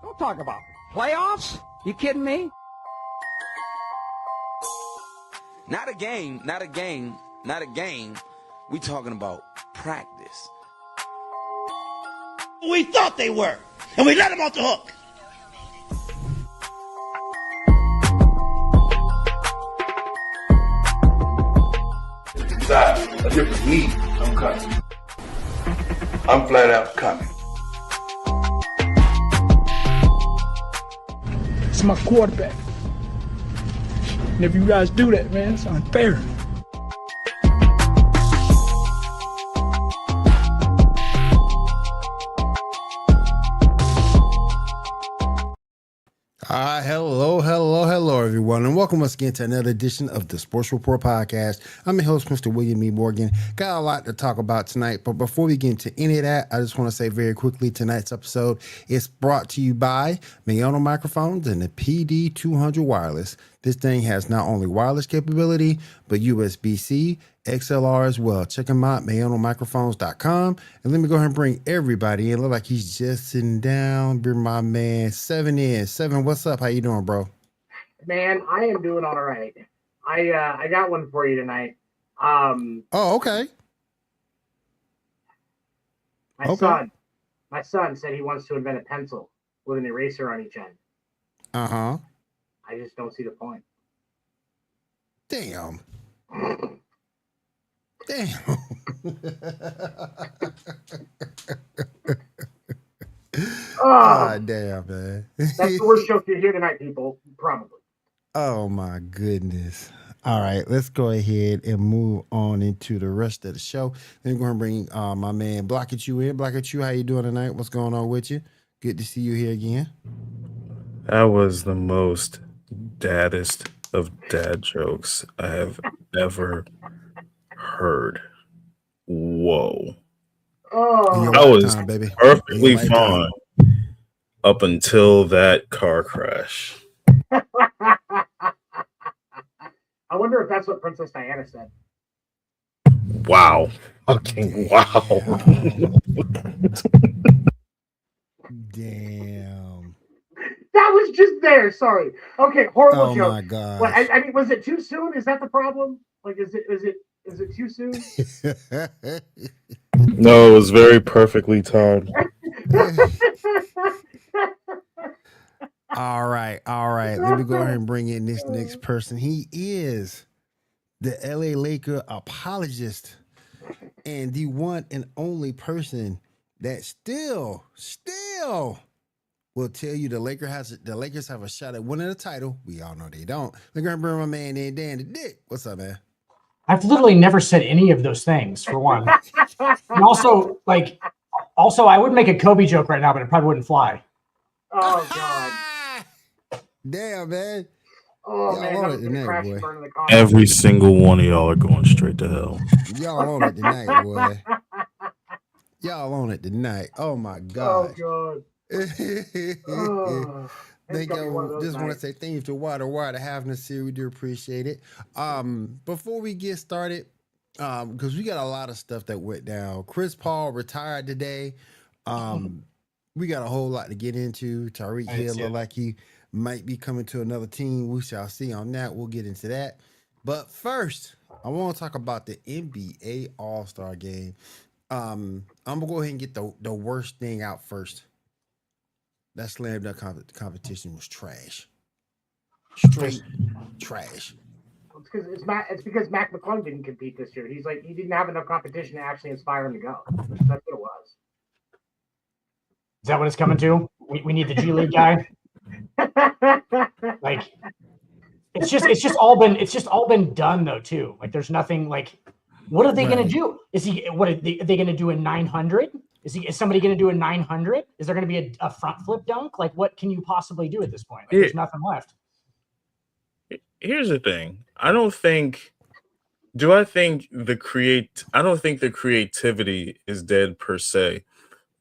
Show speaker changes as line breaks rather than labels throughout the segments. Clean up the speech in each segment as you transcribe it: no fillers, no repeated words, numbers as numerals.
Don't talk about playoffs. You kidding me?
Not a game, not a game, not a game. We talking about practice.
We thought they were, and we let them off the hook.
Decide a different need. I'm coming. I'm flat out coming.
It's my quarterback. And if you guys do that, man, it's unfair.
Hello, everyone, and welcome once again to another edition of the Sports Report Podcast. I'm your host, Mr. William E. Morgan. Got a lot to talk about tonight, but before we get into any of that, I just want to say very quickly, tonight's episode is brought to you by Mayano Microphones and the PD200 Wireless. This thing has not only wireless capability, but USB-C, XLR as well. Check them out, mayonomicrophones.com. And let me go ahead and bring everybody in. Look like he's just sitting down. Bring my man, Seven in. Seven, what's up? How you doing, bro?
Man, I am doing all right. I got one for you tonight.
Okay.
My son said he wants to invent a pencil with an eraser on each end.
Uh-huh.
I just don't see the point.
Damn. Damn, man.
That's the worst joke you hear tonight, people. Probably.
Oh, my goodness. All right, let's go ahead and move on into the rest of the show. Then we're going to bring my man Block It You in. Block It You, how you doing tonight? What's going on with you? Good to see you here again.
That was the most daddest of dad jokes I have ever heard. Whoa.
Oh,
I was perfectly fine up until that car crash.
I wonder if that's what Princess Diana said.
Wow. Okay, wow.
Damn.
That was just there. Sorry. Okay, horrible joke.
Oh my god.
Well, I mean, was it too soon? Is that the problem? Like, is it too soon?
No, it was very perfectly timed.
All right. Let me go ahead and bring in this next person. He is the LA Laker apologist and the one and only person that still will tell you the Lakers have a shot at winning the title. We all know they don't. They're gonna bring my man in, Dan the Dick. What's up, man?
I've literally never said any of those things, for one. And also, I would make a Kobe joke right now, but it probably wouldn't fly.
Oh God.
Damn, man.
Oh,
y'all
man,
on it tonight, boy.
Every single one of y'all are going straight to hell.
Y'all on it tonight, boy. Y'all on it tonight. Oh my God.
Oh God.
Thank you. Just want to say thank you to Wire having us here. We do appreciate it. Before we get started, because we got a lot of stuff that went down. Chris Paul retired today. We got a whole lot to get into. Tyreek Hill looked like he might be coming to another team. We shall see on that. We'll get into that. But first, I want to talk about the NBA All-Star Game. I'm gonna go ahead and get the worst thing out first. That slam dunk competition was trash. Straight trash.
It's because Mac McClung didn't compete this year. He didn't have enough competition to actually inspire him to go. That's what it was.
Is that what it's coming to? We need the G League guy. Like, it's just all been done though too. Like, there's nothing like. What are they going to do? Are they going to do a 900? Is somebody going to do a 900? Is there going to be a front flip dunk? Like, what can you possibly do at this point? Like, there's nothing left.
Here's the thing. I don't think the creativity is dead per se,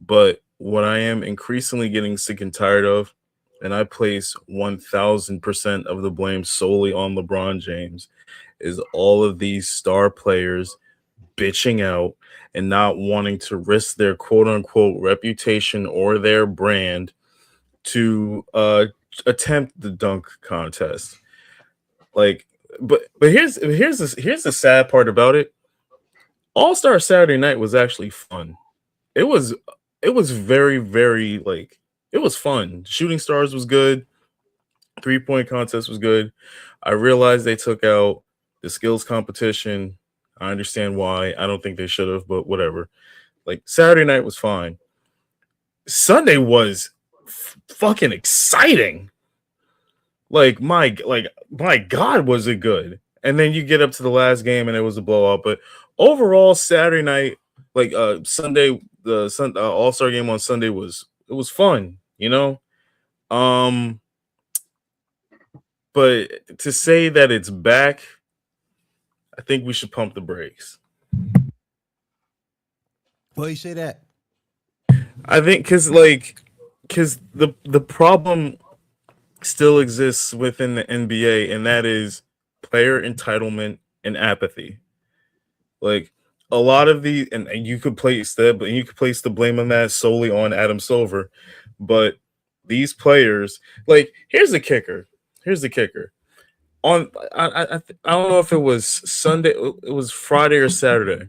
but what I am increasingly getting sick and tired of, and I place 1000% of the blame solely on LeBron James, is all of these star players bitching out and not wanting to risk their quote unquote reputation or their brand to attempt the dunk contest. Like, but here's the sad part about it. All-Star Saturday Night was actually fun. It was very, very, like, it was fun. Shooting Stars was good. 3-point contest was good. I realized they took out the skills competition. I understand why. I don't think they should have, but whatever. Like, Saturday night was fine. Sunday was fucking exciting. Like my God, was it good? And then you get up to the last game and it was a blowout. But overall, Saturday night, like Sunday, the All-Star game on Sunday was fun, you know. But to say that it's back, I think we should pump the brakes.
Well, you say that?
I think because the problem still exists within the NBA, and that is player entitlement and apathy. Like, a lot of the, and you could place the blame on that solely on Adam Silver, but these players, like, here's the kicker. On I don't know if it was Sunday, it was Friday or Saturday.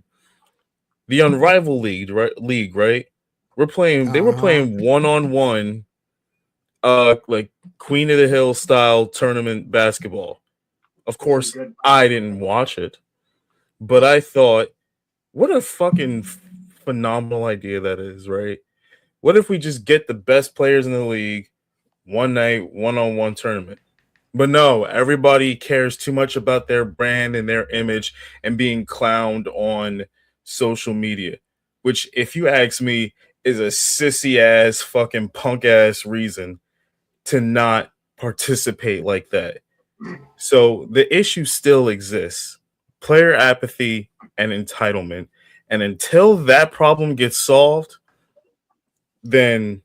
The Unrivaled League, right? They were playing 1-on-1, like Queen of the Hill style tournament basketball. Of course, I didn't watch it, but I thought, what a fucking phenomenal idea that is, right? What if we just get the best players in the league one night, 1-on-1 tournament? But no, everybody cares too much about their brand and their image and being clowned on social media, which, if you ask me, is a sissy ass fucking punk ass reason to not participate like that. So the issue still exists: player apathy and entitlement. And until that problem gets solved, then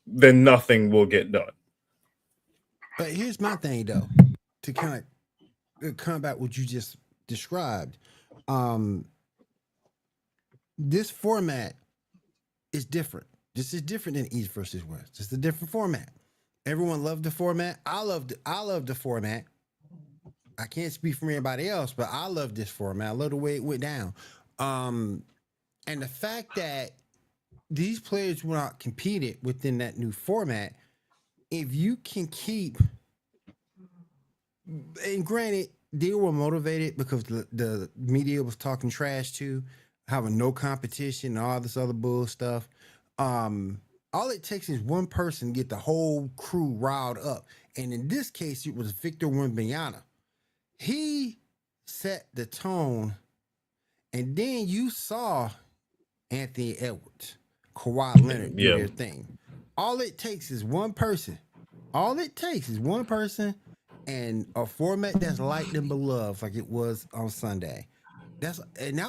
nothing will get done.
But here's my thing, though, to kind of combat what you just described. This format is different. This is different than East versus West. It's a different format. Everyone loved the format. I love the format. I can't speak for anybody else, but I love this format. I love the way it went down. And the fact that these players were not competed within that new format, if you can keep, and granted, they were motivated because the media was talking trash too, having no competition and all this other bull stuff. All it takes is one person to get the whole crew riled up. And in this case, it was Victor Wembanyama. He set the tone, and then you saw Anthony Edwards, Kawhi Leonard do their thing. All it takes is one person. And a format that's liked and beloved, like it was on Sunday. That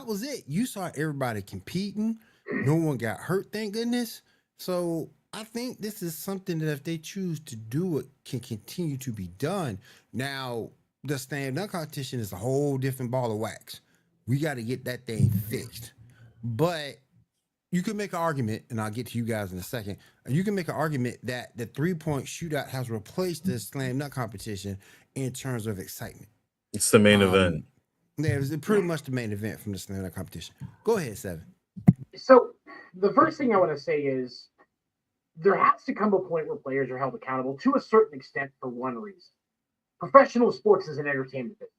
was it. You saw everybody competing. No one got hurt, thank goodness. So I think this is something that if they choose to do it, can continue to be done. Now, the stand dunk competition is a whole different ball of wax. We got to get that thing fixed. But you can make an argument, and I'll get to you guys in a second. You can make an argument that the 3-point shootout has replaced the slam dunk competition in terms of excitement.
It's the main event.
Yeah, it was pretty much the main event from the slam dunk competition. Go ahead, Seven.
So the first thing I want to say is there has to come a point where players are held accountable to a certain extent for one reason. professional sports is an entertainment business.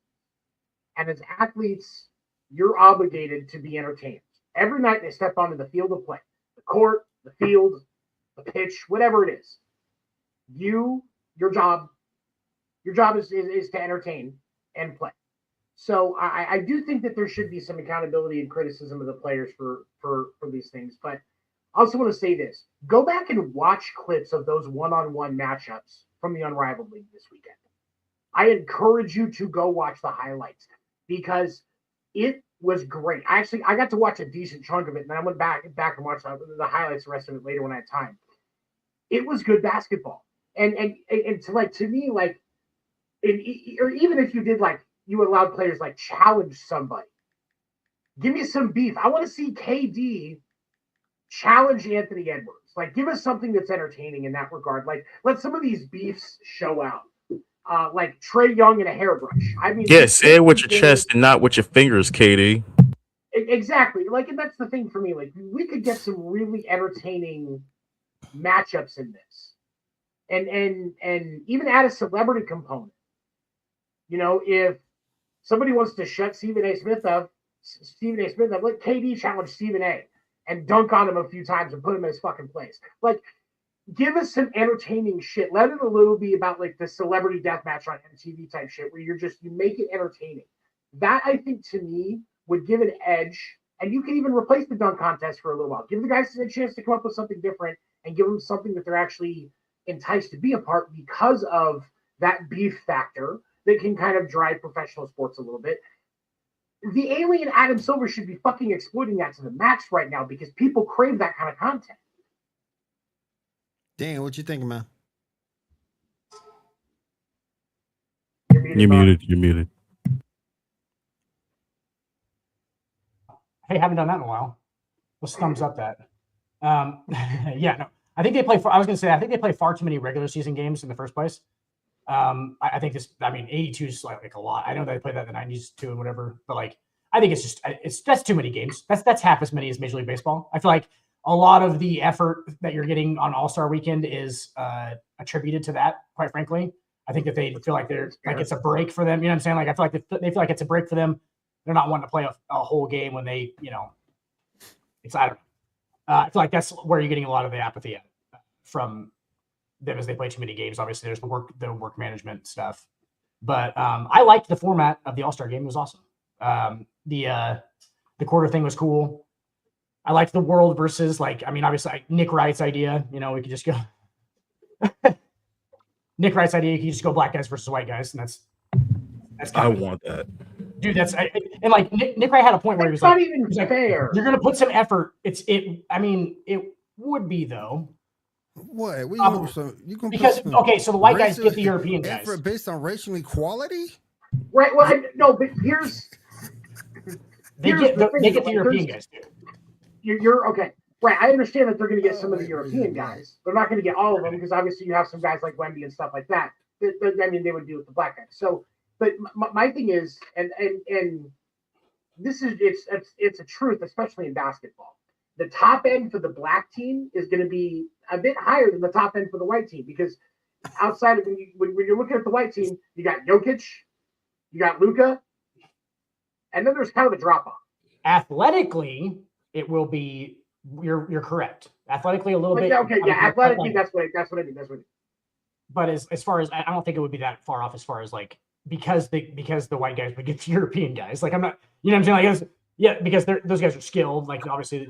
And as athletes, you're obligated to be entertained. Every night they step onto the field of play, the court, the field, the pitch, whatever it is. Your job is to entertain and play. So I do think that there should be some accountability and criticism of the players for these things. But I also want to say this. Go back and watch clips of those one-on-one matchups from the Unrivaled League this weekend. I encourage you to go watch the highlights because it was great. I got to watch a decent chunk of it, and then I went back and watched the highlights, the rest of it later when I had time. It was good basketball. And to me, like, or even if you did, like, you allowed players like challenge somebody. Give me some beef. I want to see KD challenge Anthony Edwards. Like, give us something that's entertaining in that regard. Like, let some of these beefs show out. Like Trae Young and a hairbrush. I mean,
say it with your chest and not with your fingers, KD.
Exactly. Like, and that's the thing for me. Like, we could get some really entertaining matchups in this, and even add a celebrity component. You know, if somebody wants to shut Stephen A. Smith up, let KD challenge Stephen A. and dunk on him a few times and put him in his fucking place. Like, give us some entertaining shit. Let it a little be about like the celebrity death match on MTV type shit where you make it entertaining. That, I think, to me, would give an edge. And you can even replace the dunk contest for a little while. Give the guys a chance to come up with something different and give them something that they're actually enticed to be a part because of that beef factor that can kind of drive professional sports a little bit. The alien Adam Silver should be fucking exploiting that to the max right now because people crave that kind of content.
Dan, what you thinking, man?
You're muted.
Hey, haven't done that in a while. Let's thumbs up that. Yeah, no. I think they play far too many regular season games in the first place. I think 82 is like a lot. I know they played that in the 90s too and whatever, but like, I think that's too many games. That's half as many as Major League Baseball. I feel like a lot of the effort that you're getting on All-Star Weekend is attributed to that, quite frankly. I think that they feel like it's a break for them. You know what I'm saying? Like, I feel like they feel like it's a break for them. They're not wanting to play a whole game when they, it's, I don't know. I feel like that's where you're getting a lot of the apathy from them as they play too many games. Obviously, there's the work management stuff. But I liked the format of the All-Star game. It was awesome. The quarter thing was cool. I liked the world versus, obviously, Nick Wright's idea. We could just go Nick Wright's idea. You could just go black guys versus white guys, and that's
I want that.
Dude, Nick Wright had a point where he was
not even fair.
You're gonna put some effort. It would be though.
What? You can
because so the white guys get the European guys
based on racial equality,
right? Well, but
they get the European guys too.
You're okay, right? I understand that they're going to get some of the European guys. They're not going to get all of them because obviously you have some guys like Wemby and stuff like that. They would deal with the black guys. So. But my thing is, and this is it's a truth, especially in basketball. The top end for the black team is going to be a bit higher than the top end for the white team because outside of when you're looking at the white team, you got Jokic, you got Luka, and then there's kind of a drop off.
Athletically, it will be. You're correct. Athletically, a little bit.
Okay, yeah, athletically, that's what I mean.
But as far as I don't think it would be that far off as far as like. Because the white guys would get the European guys. Like, I'm not, you know what I'm saying? Like, because those guys are skilled. Like, obviously,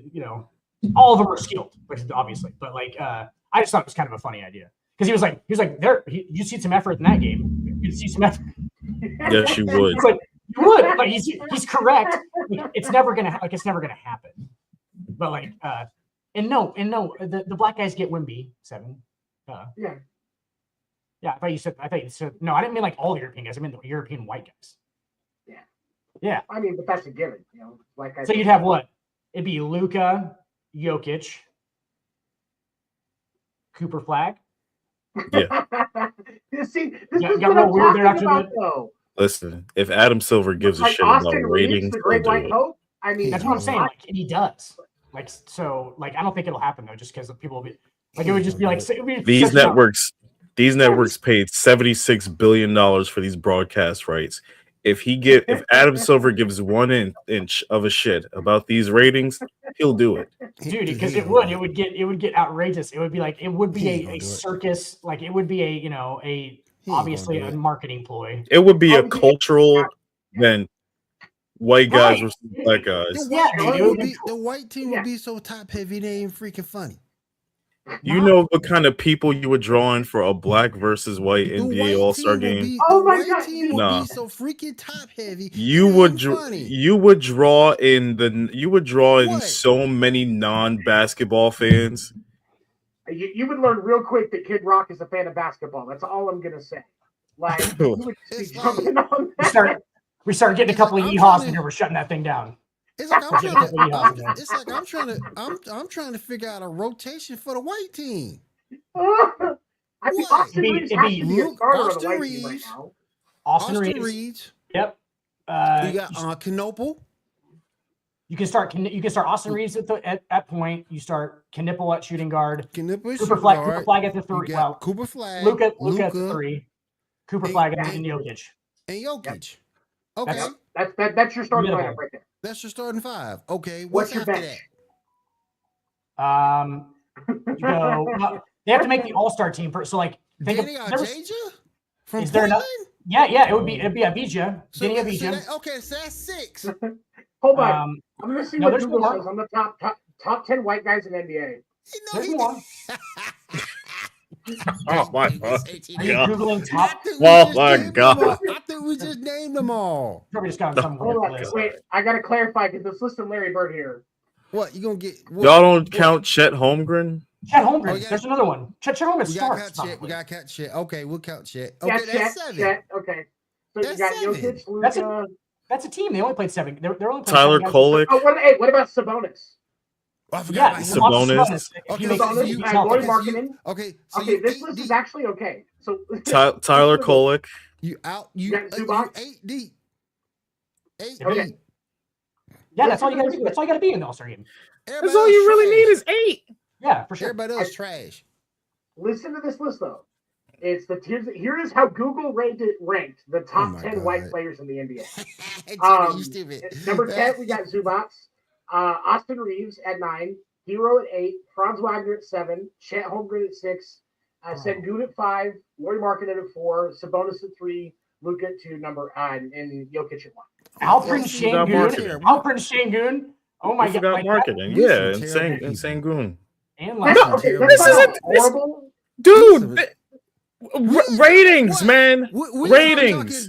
all of them are skilled, obviously. But like, I just thought it was kind of a funny idea because he was like, you see some effort in that game. You see some effort.
Yes, you would.
Like, you would. Like, he's correct. Like, it's never gonna happen. But like, the black guys get Wemby 7.
Yeah.
Yeah, I thought you said no. I didn't mean like all the European guys. I mean the European white guys.
Yeah.
Yeah.
I mean, but that's a given, Like
so you'd have what? It'd be Luka, Jokic, Cooper Flag.
Yeah.
See, this is what I'm talking about, though.
Listen, if Adam Silver gives a shit
Austin
about
Reeves,
ratings,
the Great White Hope. I mean,
that's what I'm saying. Like, and he does. Like, so, like, I don't think it'll happen though, just because people will be like, it would just be like
these networks. These networks paid $76 billion for these broadcast rights. If Adam Silver gives 1 inch of a shit about these ratings, he'll do it.
Dude, because it would get outrageous. It would be like, it would be a circus. Like, it would be obviously a marketing ploy.
It would be a cultural then white guys versus black guys.
The white team would be so top heavy they ain't freaking funny.
You know what kind of people you would draw in for a black versus white NBA All-Star game?
The white team would be so freaking top heavy.
You would draw in so many non-basketball fans.
You would learn real quick that Kid Rock is a fan of basketball. That's all I'm gonna say. Like, you would just be jumping on that.
We start getting a couple of yeehaws and we're shutting that thing down.
It's like I'm trying to figure out a rotation for the white team.
Austin
Reeves. Yep.
We got Knopel.
You can start Austin Reeves at point. You start Knipple at shooting guard. Cooper Flag at the 3. Well,
Cooper Flag.
Luka at the 3. Cooper Flag and Jokic.
And Jokic.
Yep.
Okay.
That's your starting lineup right there.
That's your starting 5. Okay.
What's your bench?
You go. They have to make the All-Star team. So like, think of
from
is there
Portland?
Yeah. It'd be Avdija. Denny Avdija.
Okay, so that's 6.
Hold on. I'm gonna see what Google
more.
says on the top 10 white guys in NBA.
There's more.
Oh my God!
Are you Googling top?
Oh my God!
I think we just named them all.
Probably just got some list.
Wait, I gotta clarify because this list of Larry Bird here.
What you gonna get?
Y'all don't count Chet Holmgren?
Chet Holmgren. There's another one. Chet Holmgren starts.
We got Chet. Chet. Okay, we'll count Chet.
Okay,
yeah, that's 7.
Chet. Okay, so
that's
you got
7.
Jokic, Luka.
That's a team. They only played 7. They're only playing
Tyler Kolek.
Oh, what about Sabonis?
Oh, I forgot about
Sabonis.
Okay,
Roy Markkinen.
Okay,
this list is actually okay. So
Tyler Kolek.
You got 8 deep. 8 deep.
Yeah, that's all you got to do. That's all you got to be in the All-Star game.
That's all you really need is 8.
Yeah, for sure.
Everybody else trash.
Listen to this list though. Here is how Google ranked the top 10 white players in the NBA. Number 10, we got Zubats. Austin Reeves at 9, Hero at 8, Franz Wagner at 7, Chet Holmgren at 6, Sengun at 5, Lauri Markkinen at 4, Sabonis at 3, Luka at 2, and Jokic at 1.
Alfred Şengün. Oh my God!
Marketing, yeah, and Sengun.
And
this isn't horrible, dude. Ratings, man. Ratings.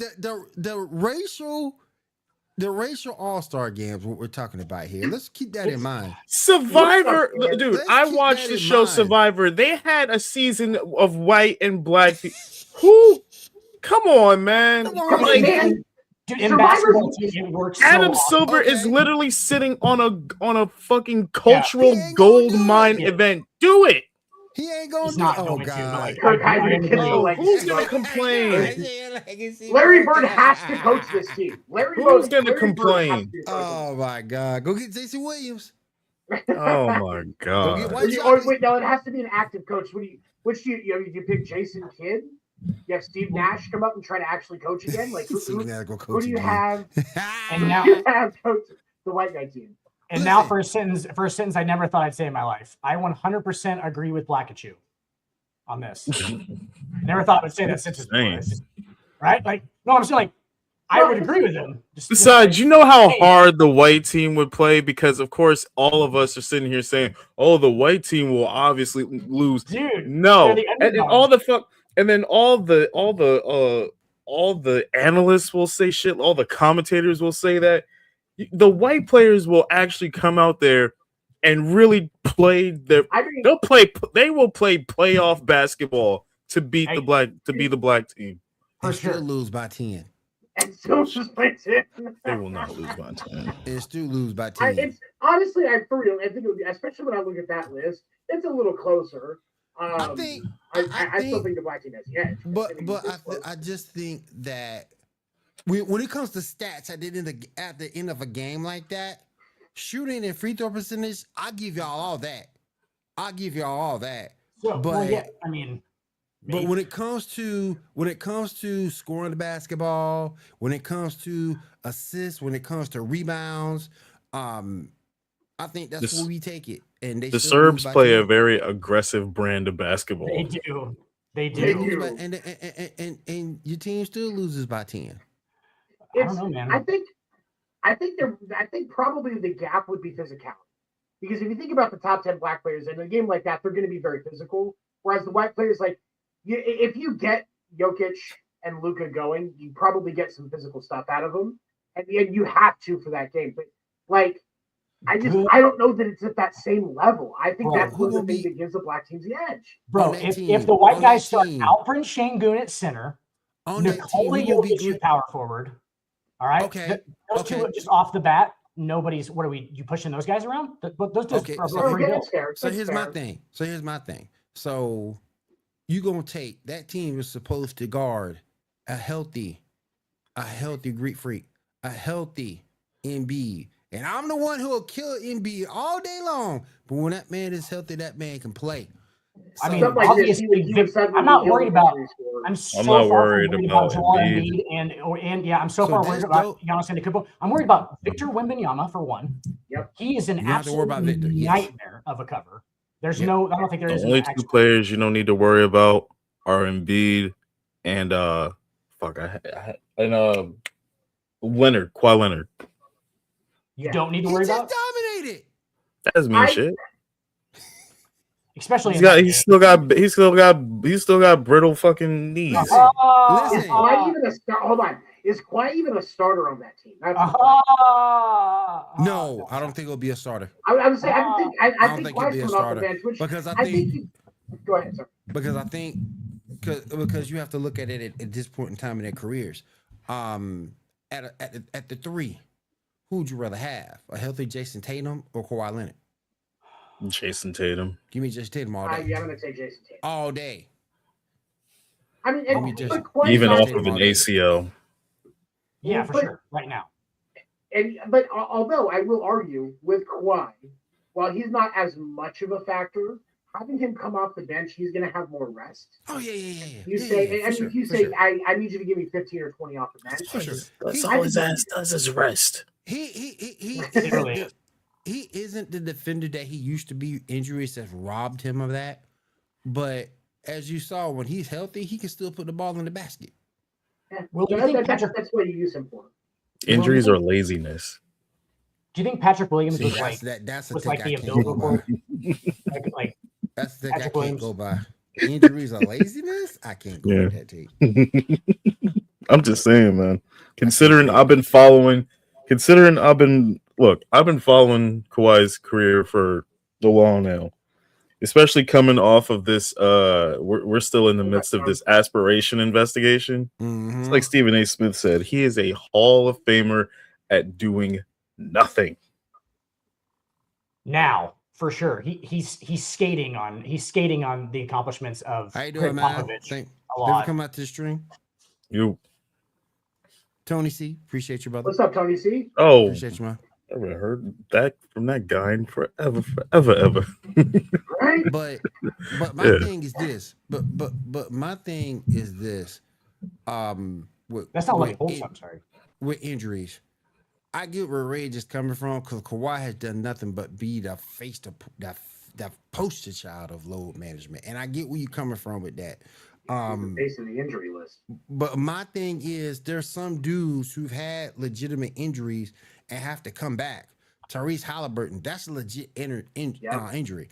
The racial All-Star games, what we're talking about here. Let's keep that in mind.
Survivor, dude. I watched the show Survivor. They had a season of white and black people. Who? Come on, man.
Dude, in basketball, it works.
Adam Silver is literally sitting on a fucking cultural gold mine event. Do it.
He ain't gonna do it. Oh, God.
Who's going to complain?
Larry Bird has to coach this team.
Who's going to complain?
Oh, my God. Go get J.C. Williams.
Oh, my God.
Wait, no, it has to be an active coach. Do you pick Jason Kidd? You have Steve Nash come up and try to actually coach again? Like, who do you have?
And now
you have coach the white guy team.
And now for a sentence I never thought I'd say in my life. I 100% agree with Blackachu on this. Never thought I would say that sentence before. Right? Like, no, I'm saying, like, I would agree with him.
Besides, you know how hard the white team would play? Because, of course, all of us are sitting here saying, oh, the white team will obviously lose.
Dude,
no. And all the analysts will say shit. All the commentators will say that. The white players will actually come out there and really play they will play playoff basketball to beat the black team.
For sure, lose by 10.
And still just play 10.
They will not lose by 10.
And still lose by 10.
Honestly, I think it would be, especially when I look at that list, it's a little closer. I still think the black team has the edge.
But I just think that when it comes to stats at the end of a game like that, shooting and free throw percentage, I'll give y'all all that.
So,
but
I mean,
But when it comes to scoring the basketball, when it comes to assists, when it comes to rebounds, I think that's where we take it. And they
the
still lose
Serbs
by
play
10.
a very aggressive brand of basketball.
They do. They
They
do.
lose by, and your team still loses by 10.
I don't know, man.
I think probably the gap would be physicality. Because if you think about the top 10 black players in a game like that, they're going to be very physical. Whereas the white players, like, if you get Jokic and Luka going, you probably get some physical stuff out of them. And you have to for that game. But, like, I don't know that it's at that same level. I think that's one of the things that gives the black teams the edge.
Bro, if the white guys start Alperen Şengün at center, Nikola Jokic at power forward, all right?
Okay.
Those two just off the bat, nobody's. What are we? You pushing those guys around? But those dudes
So here's my thing. So you gonna take that team is supposed to guard a healthy Greek freak, a healthy Embiid. And I'm the one who will kill Embiid all day long. But when that man is healthy, that man can play.
So, I mean, obviously, I'm not worried about. I'm not worried about Joel Embiid and I'm so far worried about Giannis Antetokounmpo. I'm worried about Victor Wembanyama for one.
Yep.
He is an absolute nightmare of a cover. There's no. I don't think there is.
The only two players you don't need to worry about are Embiid and Leonard, Kawhi Leonard.
You don't need to worry about.
Dominated.
That doesn't mean shit.
Especially
he's still got brittle fucking knees.
Listen, hold on. Is Kawhi even a starter on that team?
No, I don't think it'll be a starter.
I would say I think
he'll be a starter
bench,
because I think
go ahead, sir.
Because I think because you have to look at it at this point in time in their careers. At the three, who would you rather have? A healthy Jason Tatum or Kawhi Leonard?
Jason Tatum.
Give me Jason Tatum all day.
I'm going to say Jason Tatum.
All day.
I mean,
even off of an ACL.
Yeah, for sure. Right now.
But although I will argue with Kawhi, while he's not as much of a factor, having him come off the bench, he's going to have more rest.
Oh, yeah.
You say, if you say, I need you to give me 15 or 20 off the bench.
For sure.
That's all his ass does is rest.
He isn't the defender that he used to be. Injuries have robbed him of that. But as you saw, when he's healthy, he can still put the ball in the basket.
Yeah. Well, that's what you use him for.
Injuries or laziness.
Do you think Patrick Williams was
that's
like the umbilical cord? like
that's the thing I can't go by. Injuries or laziness? I can't go with that take.
I'm just saying, man. I've been following Kawhi's career for the long now. Especially coming off of this, we're still in the midst of this aspiration investigation.
Mm-hmm.
It's like Stephen A. Smith said, he is a Hall of Famer at doing nothing.
Now, for sure, he's skating on the accomplishments of
How you doing, man? Ever come out to the stream?
You,
Tony C. Appreciate you, brother.
What's up, Tony C?
Oh,
appreciate you, man.
I haven't heard that from that guy in forever.
Right?
But my thing is this. But my thing is this.
That's not like I'm sorry.
With injuries, I get where Rage is coming from because Kawhi has done nothing but be the face to the poster child of load management, and I get where you're coming from with that.
Based on the injury list.
But my thing is, there's some dudes who've had legitimate injuries and have to come back. Tyrese Halliburton, that's a legit injury.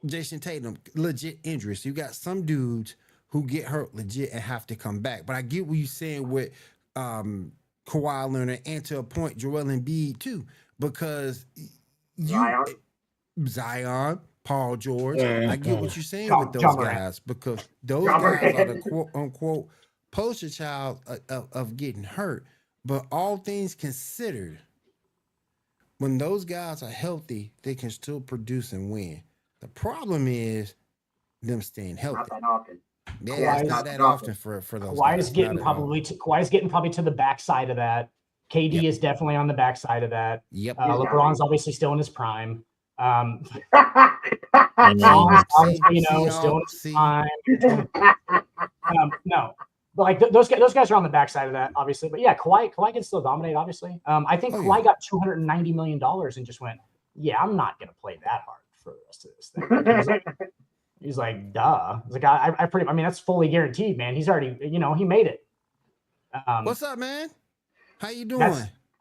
Jason Tatum, legit injury. So you got some dudes who get hurt legit and have to come back. But I get what you're saying with Kawhi Leonard and to a point Joel Embiid too, because Zion, Paul George. I get what you're saying with those guys because those guys are the quote unquote poster child of getting hurt. But all things considered, when those guys are healthy, they can still produce and win. The problem is them staying healthy.
Not that often.
Yeah, it's not that often for those
Kawhi
guys.
is getting probably to the backside of that. KD is definitely on the backside of that.
Yep.
LeBron's obviously still in his prime. Obviously, still in his time. No, but like those guys are on the backside of that, obviously. But yeah, Kawhi can still dominate, obviously. I think Kawhi got $290 million and just went, yeah, I'm not gonna play that hard for the rest of this thing. He's like, duh. He's like, I mean, that's fully guaranteed, man. He's already, he made it.
What's up, man? How you doing?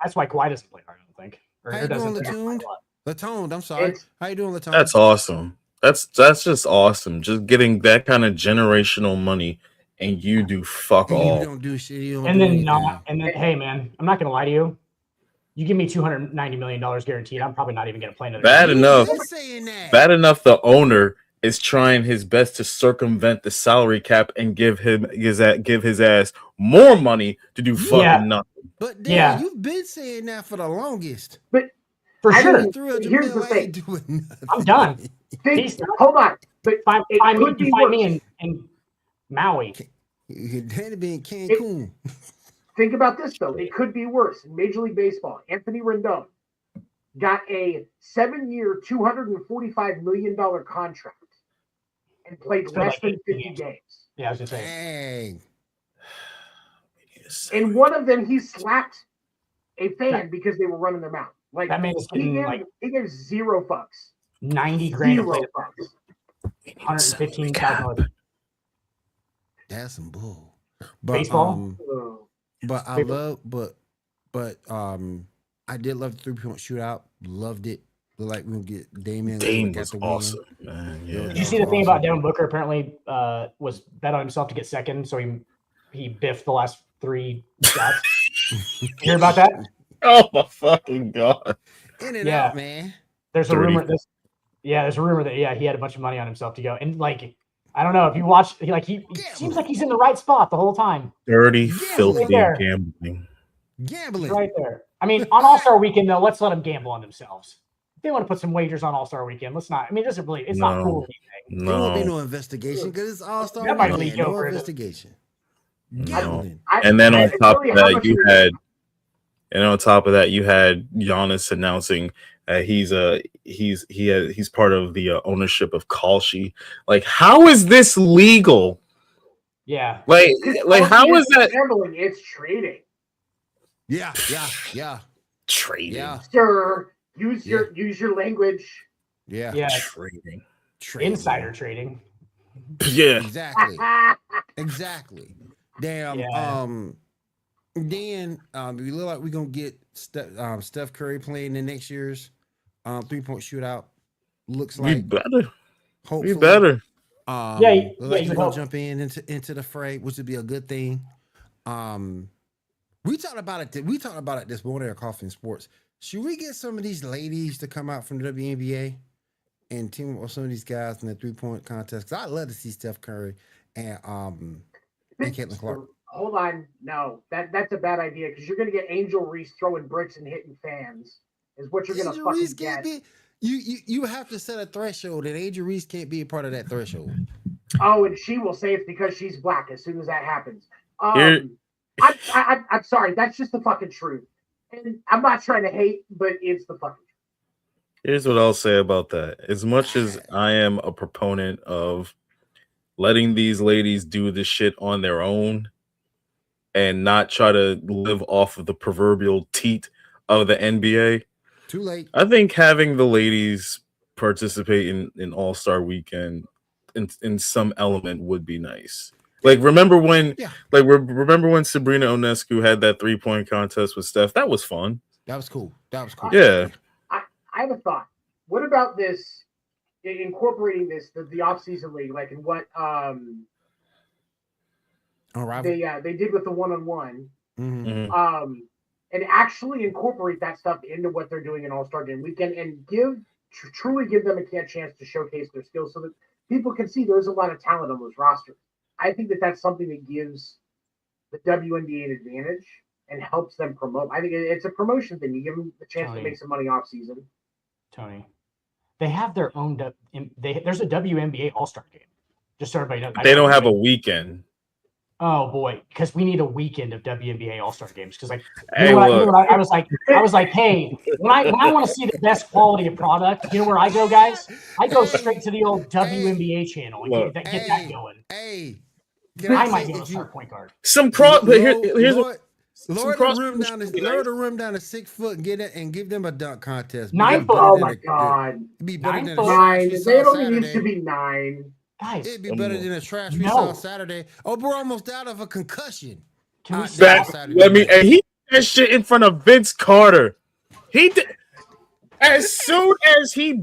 That's why Kawhi doesn't play hard, I don't think.
How you doing, Latuned? Latoned, I'm sorry. How you doing, Latoned?
That's awesome. That's just awesome. Just getting that kind of generational money, and you do fuck all.
You don't do shit. You don't
and
do
then and then hey, man, I'm not gonna lie to you. You give me $290 million guaranteed, I'm probably not even gonna play another.
Bad enough. The owner is trying his best to circumvent the salary cap and give his ass more money to do fucking nothing.
But Dan, you've been saying that for the longest.
But
for sure,
here's the thing.
I'm done.
Hold on. But
find me in Maui.
Danny be in Cancun.
Think about this though. It could be worse. In Major League Baseball, Anthony Rendon got a 7-year, $245 million contract and played less than 50 games.
Yeah, I was just saying.
Dang. And one of them, he slapped a fan because they were running their mouth. Like
that man is getting
he gave zero fucks.
90 grand.
Zero fucks.
$115,000.
That's some bull.
But, baseball.
But I love, but I did love the 3-point shootout. Loved it. Looked like we're gonna get Damian.
Was awesome, man. Yeah.
Did you see the thing about Devin Booker? Apparently, was bet on himself to get second, so he biffed the last 3 shots. You hear about that?
Oh my fucking god!
In and out, man.
There's a rumor. There's a rumor that he had a bunch of money on himself to go, and like I don't know if you watch, he seems like he's in the right spot the whole time.
Dirty, filthy gambling.
Gambling
right there. I mean, on All-Star Weekend though, let's let them gamble on themselves. If they want to put some wagers on All-Star Weekend, let's not. I mean, it's not cool.
There won't be no investigation because it's All-Star
Weekend. Might leak
no investigation.
Gambling. And then on top of that, you had Giannis announcing he's part of the ownership of Kalshi. Like, how is this legal?
Yeah.
Like how is that
gambling? It's trading.
Yeah.
Trading.
Yeah.
Sir, use your language.
Yeah.
Trading.
Insider trading.
Yeah.
Exactly. Damn. Yeah. Then we look like we're gonna get Steph Curry playing in next year's 3-point shootout. Looks like
we better.
Hopefully,
we better.
Like he's gonna jump into the fray, which would be a good thing. We talked about it. We talked about it this morning at Coffee and Sports. Should we get some of these ladies to come out from the WNBA and team up with some of these guys in the 3-point contest? Because I'd love to see Steph Curry and Caitlin Clark.
Hold on, no, that's a bad idea because you're going to get Angel Reese throwing bricks and hitting fans. Is what you're going to fucking get.
You have to set a threshold, and Angel Reese can't be a part of that threshold.
Oh, and she will say it's because she's black as soon as that happens. I'm sorry, that's just the fucking truth. And I'm not trying to hate, but it's the fucking truth.
Here's what I'll say about that. As much as I am a proponent of letting these ladies do this shit on their own and not try to live off of the proverbial teat of the NBA.
Too late.
I think having the ladies participate in All-Star Weekend in some element would be nice. Like remember when Sabrina Ionescu had that 3-point contest with Steph? That was fun.
That was cool.
Yeah.
I have a thought. What about this incorporating the off-season league, like in what they did with the one-on-one, and actually incorporate that stuff into what they're doing in All-Star Game Weekend and truly give them a chance to showcase their skills so that people can see there's a lot of talent on those rosters. I think that's something that gives the WNBA an advantage and helps them promote. I think it's a promotion thing. You give them the chance to make some money off season.
Tony, they have their own. There's a WNBA All-Star Game. Just so everybody knows.
They don't have a weekend.
Oh boy, because we need a weekend of WNBA All-Star games. Because
Hey, look.
I was like, hey, when I want to see the best quality of product, you know where I go, guys? I go straight to the old WNBA channel and get that going.
Hey,
I might be able to start point guard.
Some cross, but here's
lower the rim down to 6 foot and get it and give them a dunk contest.
9 foot.
Oh my god.
It'd be better than a
9.
trash
They only
Saturday.
needs to be 9.
Guys,
it'd be better than a trash we saw Saturday. Oh, we're almost out of a concussion.
Can we
let me, and he did that shit in front of Vince Carter. He did. As soon as he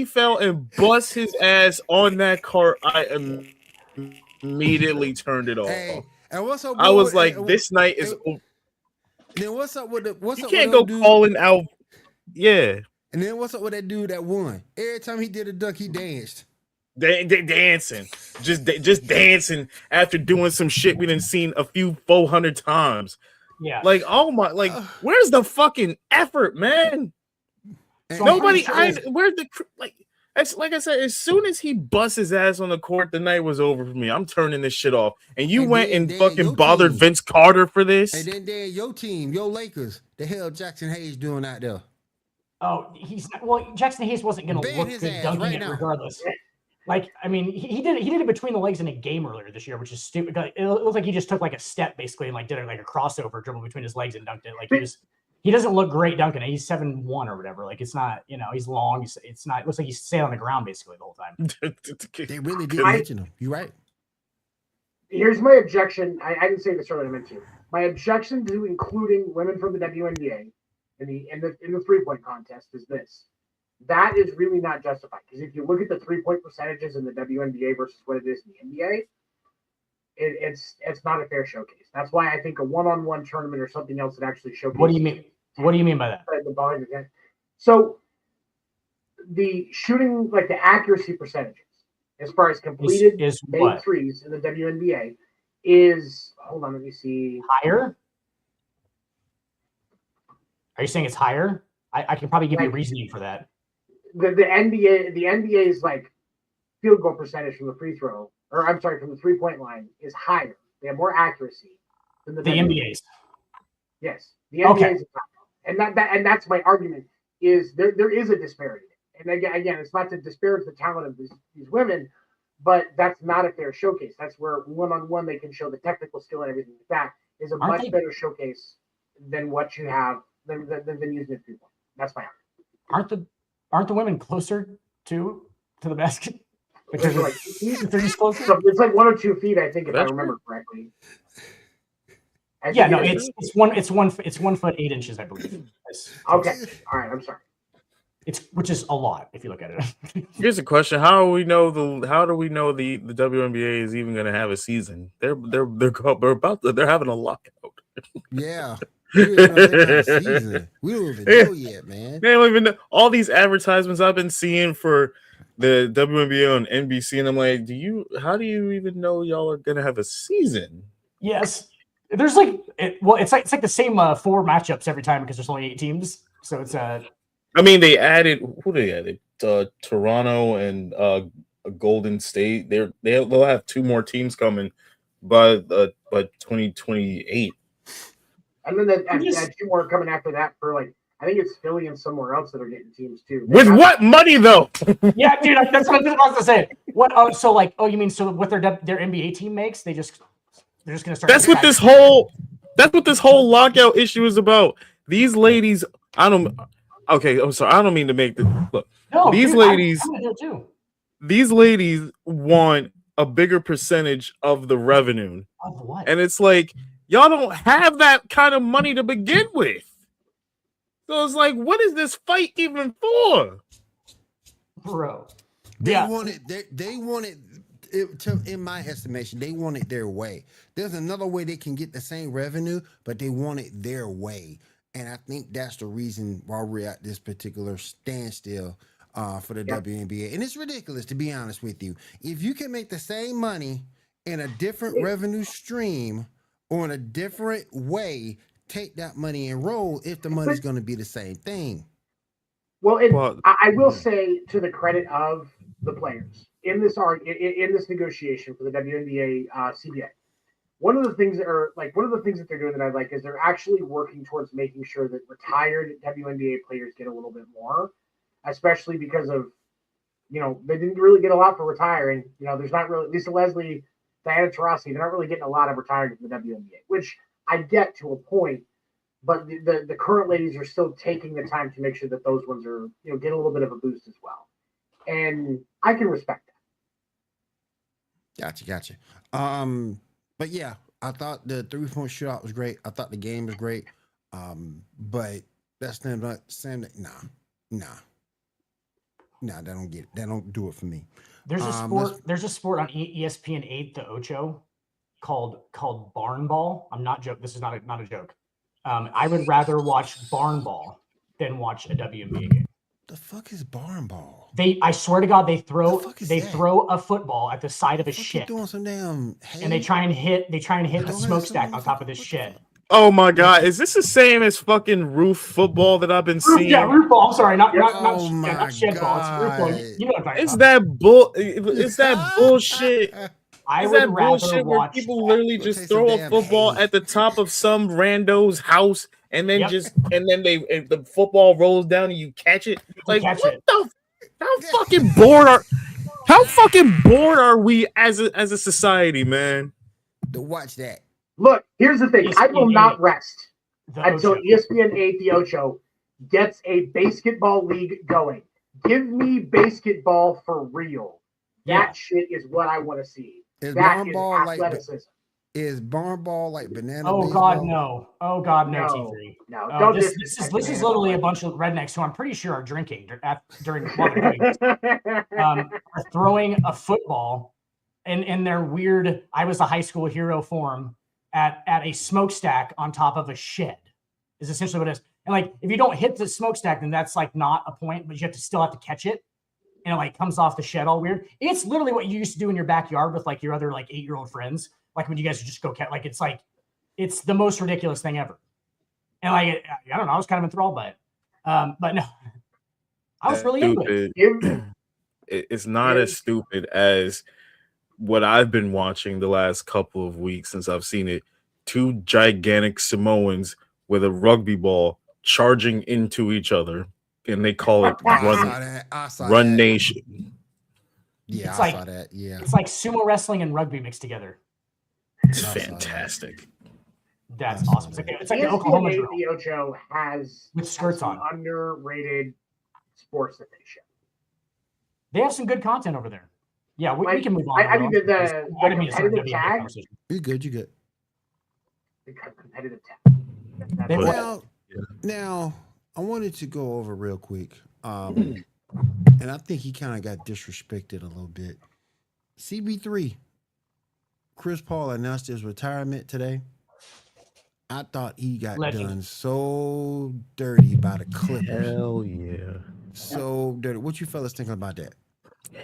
fell and bust his ass on that cart, I immediately turned it off.
Hey, and what's up?
I was like, this night is over.
Then what's up with the
you can't go calling out. Yeah.
And then what's up with that dude that won? Every time he did a dunk, he danced.
They dancing, just dancing after doing some shit we done seen a few 400 times.
Yeah,
like oh my, like where's the fucking effort, man?
So
Nobody, where's the like? Like I said, as soon as he busts his ass on the court, the night was over for me. I'm turning this shit off. And you went and fucking bothered Vince Carter for this.
And then your team, your Lakers, the hell Jackson Hayes doing out there?
Oh, he's not, well. Jackson Hayes wasn't going to look good dunking it regardless. Like, I mean, he did it between the legs in a game earlier this year, which is stupid. It looks like he just took like a step basically and like did it like a crossover dribble between his legs and dunked it. Like he doesn't look great dunking it. He's 7'1" or whatever. Like it's not, he's long. It's not. It looks like he's staying on the ground basically the whole time.
They really did mention him. You're right.
Here's my objection. I didn't say this earlier. I meant to. My objection to including women from the WNBA in the 3-point contest is this. That is really not justified because if you look at the 3-point percentages in the WNBA versus what it is in the NBA, it's not a fair showcase. That's why I think a one-on-one tournament or something else that actually showcases.
What do you mean? What do you mean by that?
So the shooting, like the accuracy percentages, as far as completed
is
made threes in the WNBA, is hold on, let me see.
Higher? Are you saying it's higher? I can probably give you reasoning for that.
The NBA's like field goal percentage from the free throw, or I'm sorry, from the 3-point line is higher. They have more accuracy than the
NBA's.
Yes, the NBA's, and that's my argument. Is there is a disparity, and again, it's not to disparage the talent of these women, but that's not a fair showcase. That's where one-on-one they can show the technical skill and everything like that is a much better showcase than what you have than using a 3-point. That's my argument.
Aren't the women closer to the basket? Because
like, it's like 1 or 2 feet, I think, if I remember correctly.
It's 1 foot 8 inches, I believe.
Okay, all right, I'm sorry.
Which is a lot if you look at it.
Here's a question: How do we know the WNBA is even going to have a season? They're having a lockout.
Yeah. We don't even know yet, man.
They don't even know. All these advertisements I've been seeing for the WNBA on NBC, and I'm like, how do you even know y'all are gonna have a season?
Yes, there's it's like the same 4 matchups every time because there's only 8 teams, so it's
I mean, they added Toronto and Golden State. They'll have 2 more teams coming by 2028.
And then that 2 more coming after that for like I think it's Philly and somewhere else that are getting teams too.
With what money though?
Yeah, dude, that's what I was about to say. What? Oh, so like, you mean so what their NBA team makes? They're just gonna start.
That's what this whole lockout issue is about. These ladies, okay, I'm sorry, I don't mean to make this. Look,
no,
these
dude,
these ladies want a bigger percentage of the revenue.
Of what?
And it's like, y'all don't have that kind of money to begin with. So it's like, what is this fight even for?
Bro.
They wanted it to, in my estimation, they want it their way. There's another way they can get the same revenue, but they want it their way. And I think that's the reason why we're at this particular standstill for the WNBA. And it's ridiculous, to be honest with you. If you can make the same money in a different revenue stream or in a different way, take that money and roll if the money's going to be the same thing.
Well, I will say to the credit of the players, in this negotiation for the WNBA CBA, one of the things that they're doing that I like is they're actually working towards making sure that retired WNBA players get a little bit more, especially because of, they didn't really get a lot for retiring. There's not really Lisa Leslie, Diana Taurasi, they're not really getting a lot of retiring from the WNBA, which I get to a point, but the current ladies are still taking the time to make sure that those ones are, get a little bit of a boost as well. And I can respect
Gotcha. But yeah, I thought the 3-point shootout was great. I thought the game was great. But that's not saying that. Nah, they don't get it. They don't do it for me.
There's a sport. There's a sport on ESPN 8, the Ocho, called barn ball. I'm not joking. This is not a joke. I would rather watch barn ball than watch a WNBA game.
The fuck is barn ball?
I swear to God, they throw a football at the side of a shed.
Doing some damn
and they try and hit the smokestack on top of this shed.
Oh my God! Is this the same as fucking roof football that I've been seeing?
Yeah, roof ball. I'm sorry, not
shed
ball. It's roof ball. You know what I'm
Is
talking
that bullshit?
I
Is
would
that
rather
bullshit where
watch
people literally just throw a football at the top of some rando's house and then the football rolls down and you catch it? Like, how fucking bored are we as a society, man?
To watch that.
Look, here's the thing. I will not rest until
Ocho.
ESPN 8, the Ocho, gets a basketball league going. Give me basketball for real. That shit is what I want to see.
Is
that
barn
is
ball
athleticism.
Is barn ball like banana?
Oh
baseball?
God, no! Oh God, no! T3.
No,
this is literally a bunch of rednecks who I'm pretty sure are drinking during while they're doing this. Are throwing a football in their weird "I was a high school hero" form at a smokestack on top of a shed. Is essentially what it is. And like, if you don't hit the smokestack, then that's like not a point, but you still have to catch it. And it like comes off the shed all weird. It's literally what you used to do in your backyard with like your other like 8-year-old friends. Like when you guys would just go catch, it's the most ridiculous thing ever. And like, I don't know, I was kind of enthralled by it. But no, I was really into it.
It's not as stupid as what I've been watching the last couple of weeks since I've seen it. 2 gigantic Samoans with a rugby ball charging into each other. And they call it Run Nation.
Yeah,
I
saw that. Yeah,
it's like sumo wrestling and rugby mixed together.
It's fantastic.
That's awesome. It's like the Oklahoma drill.
The Ocho has
with skirts on.
Underrated sports that they show.
They have some good content over there. Yeah, we can move on.
I mean, the competitive tag.
You good?
The competitive tag.
Now, I wanted to go over real quick, and I think he kind of got disrespected a little bit. CB3, Chris Paul announced his retirement today. I thought he got done so dirty by the Clippers.
Hell yeah.
So dirty. What you fellas thinking about that?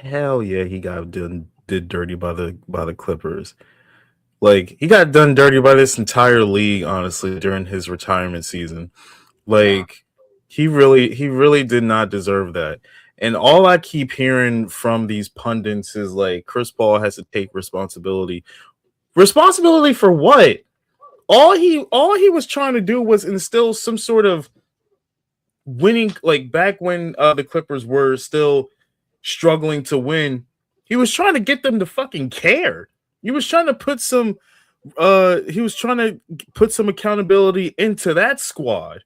Hell yeah, he got did dirty by the Clippers. Like, he got done dirty by this entire league, honestly, during his retirement season. Like, he really did not deserve that. And all I keep hearing from these pundits is like, Chris Paul has to take responsibility. Responsibility for what? All he was trying to do was instill some sort of winning, like back when the Clippers were still struggling to win. He was trying to get them to fucking care. He was trying to put some accountability into that squad.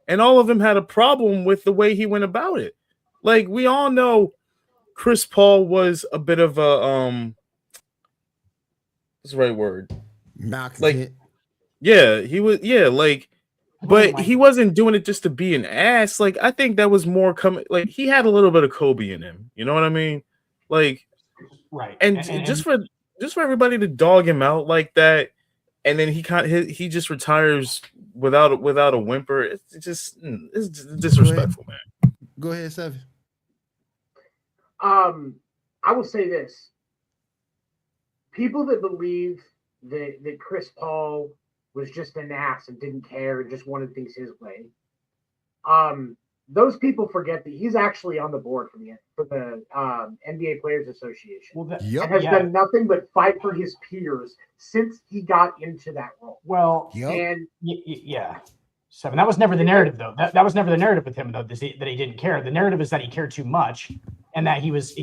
And all of them had a problem with the way he went about it. Like, we all know Chris Paul was a bit of a what's the right word?
Malcontent.
Yeah, he was. Yeah, like, but he wasn't doing it just to be an ass. Like, I think that was more coming. Like, he had a little bit of Kobe in him. You know what I mean? Like,
right.
And just for everybody to dog him out like that, and then he just retires without a whimper. It's disrespectful, man.
Go ahead, Seven.
I will say this: people that believe that Chris Paul was just an ass and didn't care and just wanted things his way, those people forget that he's actually on the board for the NBA Players Association,
Well,
and has done nothing but fight for his peers since he got into that role.
Well,
and
yeah. Seven. That was never the narrative, though. That was never the narrative with him, though. That he didn't care. The narrative is that he cared too much, and that he was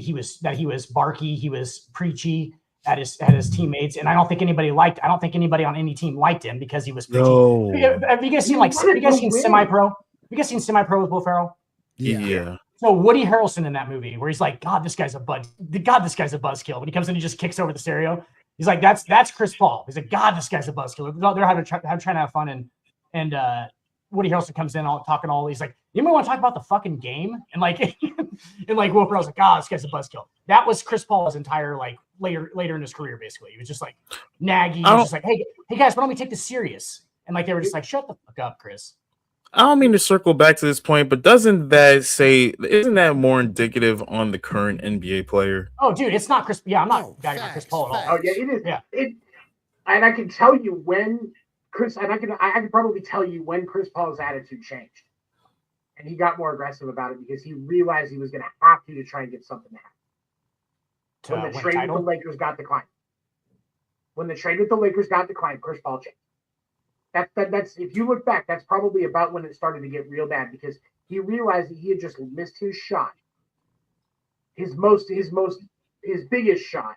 barky, he was preachy at his teammates, and I don't think anybody on any team liked him because he was preachy.
No.
Have you guys seen Semi-Pro? Have you guys seen Semi-Pro with Will Ferrell?
Yeah.
So Woody Harrelson in that movie, where he's like, God, this guy's a buzzkill. When he comes in, he just kicks over the stereo. He's like, that's Chris Paul. He's like, God, this guy's a buzzkill. They're trying to have fun, and Woody Harrelson comes in talking all. He's like, anybody want to talk about the fucking game? And like, Will Ferrell's like, this guy's a buzzkill. That was Chris Paul's entire later in his career. Basically, he was just like naggy. He was just like, hey guys, why don't we take this serious? And like they were just like, shut the fuck up, Chris.
I don't mean to circle back to this point, but isn't that more indicative on the current NBA player?
Oh, dude, it's not Chris. Yeah, I'm not bagging on Chris Paul at all.
Oh yeah, it is.
Yeah,
and I can tell you when Chris, and I can probably tell you when Chris Paul's attitude changed, and he got more aggressive about it because he realized he was going to have to try and get something to happen. When the trade with the Lakers got declined. When the trade with the Lakers got declined, Chris Paul changed. That's if you look back, that's probably about when it started to get real bad because he realized that he had just missed his shot, his biggest shot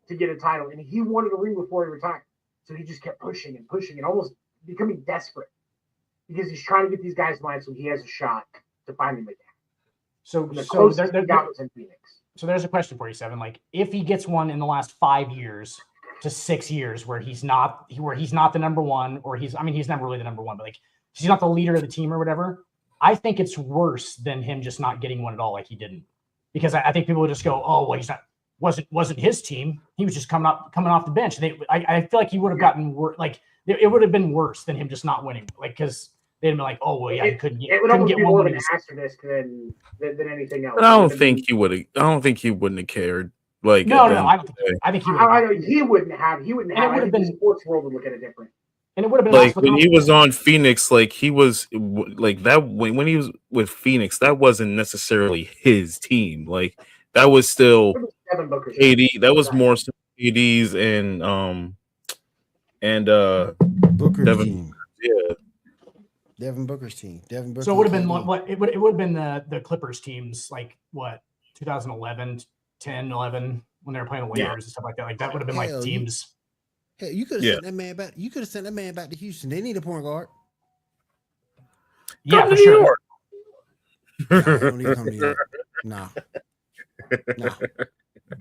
to get a title, and he wanted to ring before he retired. So he just kept pushing and almost becoming desperate because he's trying to get these guys' minds so he has a shot to finally make it happen.
So
the closest he got was in Phoenix.
So there's a question for you, Seven. Like, if he gets one in the last 5 years to 6 years where he's not the number one, or he's never really the number one, but like he's not the leader of the team or whatever, I think it's worse than him just not getting one at all, like he didn't. Because I think people would just go, oh, well, he's not. Wasn't his team. He was just coming off the bench. I feel like he would have gotten worse. Like it would have been worse than him just not winning. Like because they'd have been like, oh well, yeah, he couldn't get.
It would
almost
get
be
more of an asterisk than anything else.
But I don't think he would have. I don't think he wouldn't have cared. Like
no, I don't think. I think he would.
He wouldn't have. He wouldn't have.
It would have been.
The sports world would look at it different.
And it would have been
like when he was on Phoenix. Like he was like that when he was with Phoenix. That wasn't necessarily his team. Like that was still. AD, that was more ADs and
Booker's
Devin,
team.
Yeah,
Devin Booker's team.
So it would have been what it would have been the Clippers teams like what 2011, 10, 11 when they were playing the Lakers and stuff like that. Like that would have been like teams.
You could have sent that man back. You could have sent that man back to Houston. They need a point guard.
Yeah, for sure.
Don't need to come to New York. No.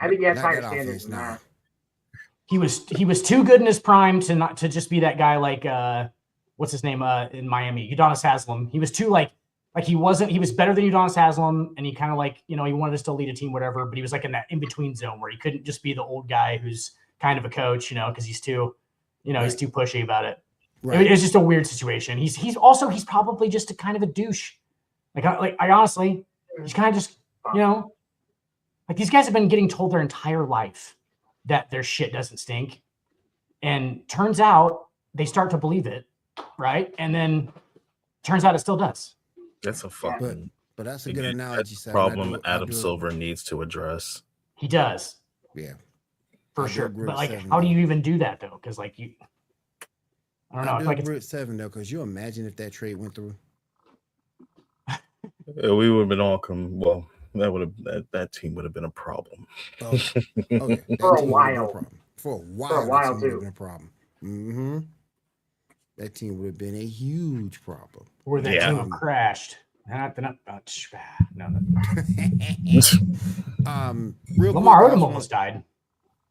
I think he has higher standards than that.
He was too good in his prime to just be that guy like what's his name in Miami, Udonis Haslem. He was too like he was better than Udonis Haslem, and he kind of like he wanted to still lead a team, whatever. But he was like in that in between zone where he couldn't just be the old guy who's kind of a coach, because he's too he's too pushy about it. Right. It was just a weird situation. He's probably just a kind of a douche. I honestly, he's kind of just like these guys have been getting told their entire life that their shit doesn't stink. And turns out they start to believe it, right? And then turns out it still does.
That's a fucking
but that's a good analogy.
Problem Adam Silver needs to address.
He does.
Yeah.
For sure. But how do you even do that though? Because I don't know.
I agree with 7 though, because you imagine if that trade went through.
We would have been all that team would have been a problem.
Okay.
For a while.
For a while
too.
Would have been a problem. Mm-hmm. That team would have been a huge problem.
Or that team crashed. No. Lamar Odom almost died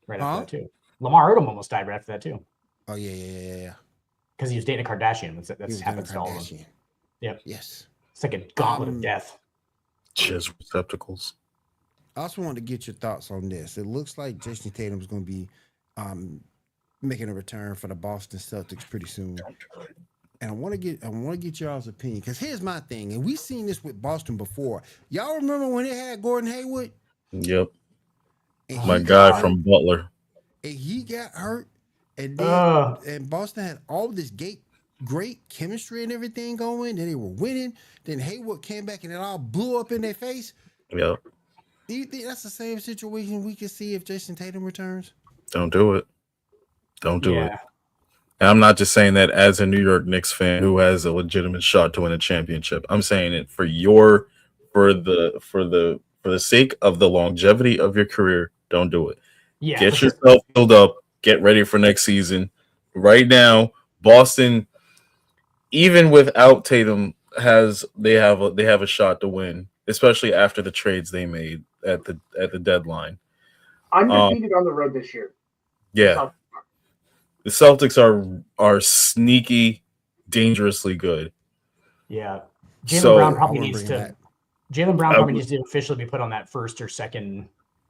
right after that too. Lamar Odom almost died right after that too.
Oh yeah.
Because he was dating a Kardashian. That's happened to all of them. Yep.
Yes.
It's like a gauntlet of death.
Jizz receptacles.
I also wanted to get your thoughts on this. It looks like Jason Tatum is going to be making a return for the Boston Celtics pretty soon. And I want to get y'all's opinion, because here's my thing, and we've seen this with Boston before. Y'all remember when they had Gordon Hayward?
Yep. My guy from Butler.
And he got hurt, and then and Boston had all this great chemistry and everything going. Then they were winning. Then Hayward came back and it all blew up in their face.
Yeah.
Do you think that's the same situation we could see if Jason Tatum returns?
Don't do it. Don't do it.
Yeah.
And I'm not just saying that as a New York Knicks fan who has a legitimate shot to win a championship. I'm saying it for the sake of the longevity of your career. Don't do it.
Yeah.
Get yourself filled up. Get ready for next season. Right now, Boston, even without Tatum, they have a shot to win, especially after the trades they made at the deadline.
Undefeated on the road this year.
Yeah. The Celtics are sneaky, dangerously good.
Yeah. Jaylen Brown probably needs to. Jaylen Brown probably needs to officially be put on that first or second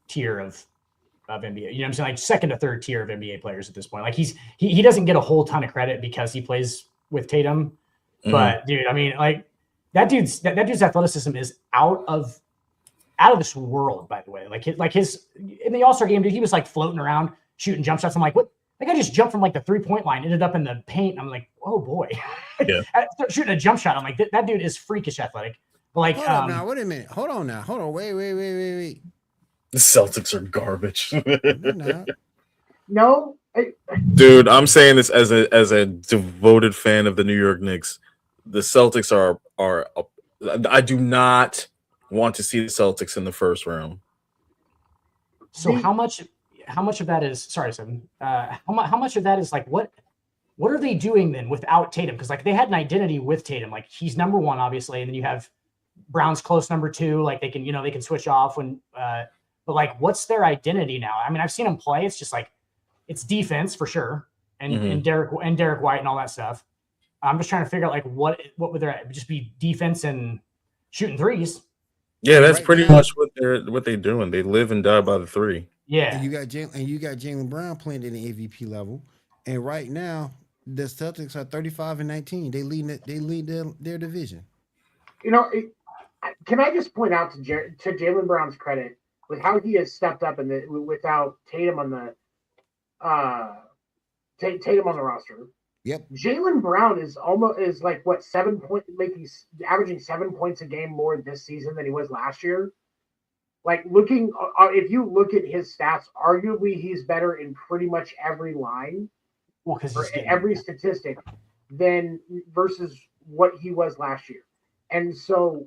tier of NBA. You know what I'm saying? Like second to third tier of NBA players at this point. Like he doesn't get a whole ton of credit because he plays with Tatum. But dude, I mean, like that dude's athleticism is out of this world, by the way. Like his in the All-Star game, dude, he was like floating around shooting jump shots. I'm like, what? That guy just jumped from like the 3-point line, ended up in the paint. I'm like, oh boy.
Yeah.
Shooting a jump shot. I'm like, that dude is freakish athletic. But like,
hold on now, wait a minute. Hold on now. Hold on. Wait.
The Celtics are garbage.
No.
Dude, I'm saying this as a devoted fan of the New York Knicks. The Celtics are I do not want to see the Celtics in the first round.
So how much of that is sorry, Sam? How much of that is like what are they doing then without Tatum? Because like they had an identity with Tatum, like he's number one, obviously, and then you have Brown's close number two. Like they can switch off when, but like what's their identity now? I mean, I've seen them play. It's just like it's defense for sure, and Derek White and all that stuff. I'm just trying to figure out like what would there just be defense and shooting threes.
Yeah, that's pretty much what they're doing. They live and die by the three.
Yeah,
and you got Jaylen Brown playing at the MVP level, and right now the Celtics are 35-19. They lead their division.
You know, can I just point out to Jaylen Brown's credit with how he has stepped up without Tatum on the Tatum on the roster.
Yep.
Jaylen Brown is like what 7 point, like he's averaging 7 points a game more this season than he was last year. Like if you look at his stats, arguably he's better in pretty much every line, every statistic, than versus what he was last year. And so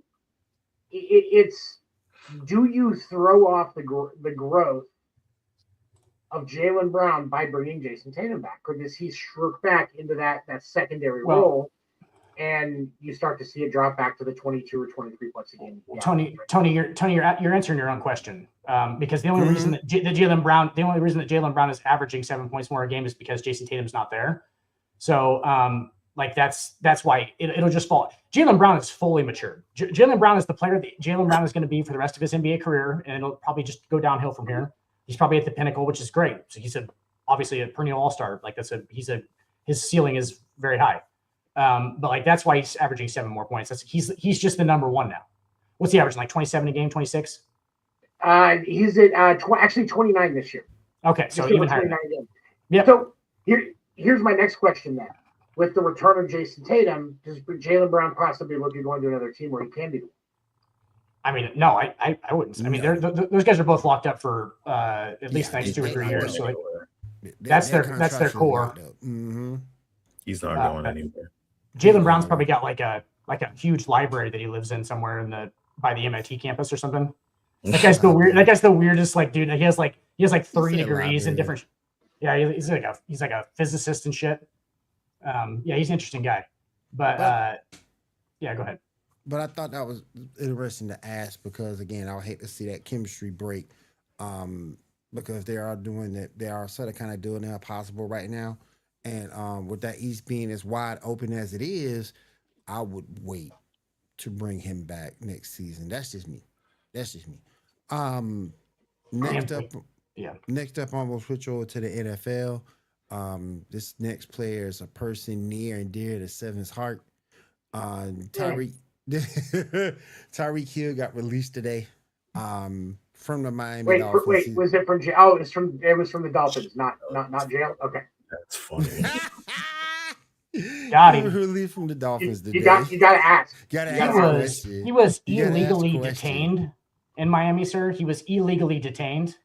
it's do you throw off the growth of Jaylen Brown by bringing Jason Tatum back, or does he shrink back into that secondary role, and you start to see it drop back to the 22 or 23 points a game?
Tony, you're answering your own question because the only reason that Jaylen Brown is averaging 7 points more a game is because Jason Tatum's not there. So like that's why it'll just fall. Jaylen Brown is fully matured. Jaylen Brown is the player that Jaylen Brown is going to be for the rest of his NBA career, and it'll probably just go downhill from here. He's probably at the pinnacle, which is great. So he's obviously a perennial all-star. Like his ceiling is very high. But like that's why he's averaging 7 more points. He's just the number one now. What's he averaging? Like 27 a game, 26?
He's at actually 29 this year.
Okay, so even higher.
Yeah. So here's my next question then. With the return of Jason Tatum, does Jaylen Brown possibly look at going to another team where he can do?
I mean, no, I wouldn't. I mean, those guys are both locked up for at least the next 2 or 3 years. So like, that's their core.
Mm-hmm.
He's not going anywhere.
Jaylen Brown's probably got like a huge library that he lives in somewhere by the MIT campus or something. That guy's the weirdest like dude. He has like 3 degrees in different. Yeah, he's like a physicist and shit. Yeah, he's an interesting guy. But yeah, go ahead.
But I thought that was interesting to ask because again, I would hate to see that chemistry break because they are doing that. They are sort of kind of doing the impossible right now. And with that East being as wide open as it is, I would wait to bring him back next season. That's just me. Next up, I'm gonna switch over to the NFL. This next player is a person near and dear to Seven's heart. Tyreek Hill got released today from the Miami Dolphins.
Wait, was it from jail? Oh, it was from the Dolphins, not jail. Okay,
that's funny.
Got him.
Relief from the Dolphins today.
You got to ask.
Gotta
He
ask a
was
question.
he was
You gotta ask a
illegally
question.
detained in Miami, sir. He was illegally detained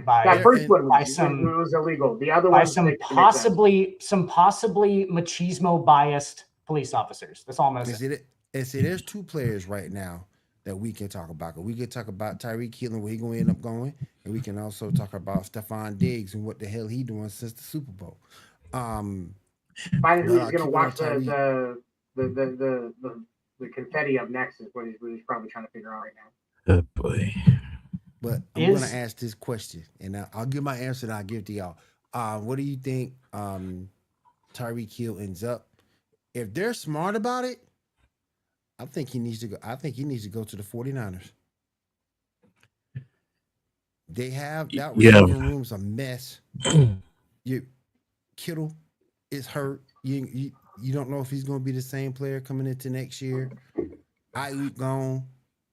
by
That first one
by
was,
some
it was illegal. The other
by
one
some possibly machismo biased police officers. That's all I'm gonna say.
And see, there's two players right now that we can talk about. We can talk about Tyreek Hill and where he's going to end up going, and we can also talk about Stephon Diggs and what the hell he doing since the Super Bowl.
Finding who's going to watch the confetti up next is what he's probably trying to figure out right now.
Oh boy.
But I'm going to ask this question, and I'll give my answer, and I'll give it to y'all. What do you think Tyreek Hill ends up? If they're smart about it, I think he needs to go. I think he needs to go to the 49ers. They have that receiving room's a mess. Kittle is hurt. You don't know if he's going to be the same player coming into next year. Ayuk gone.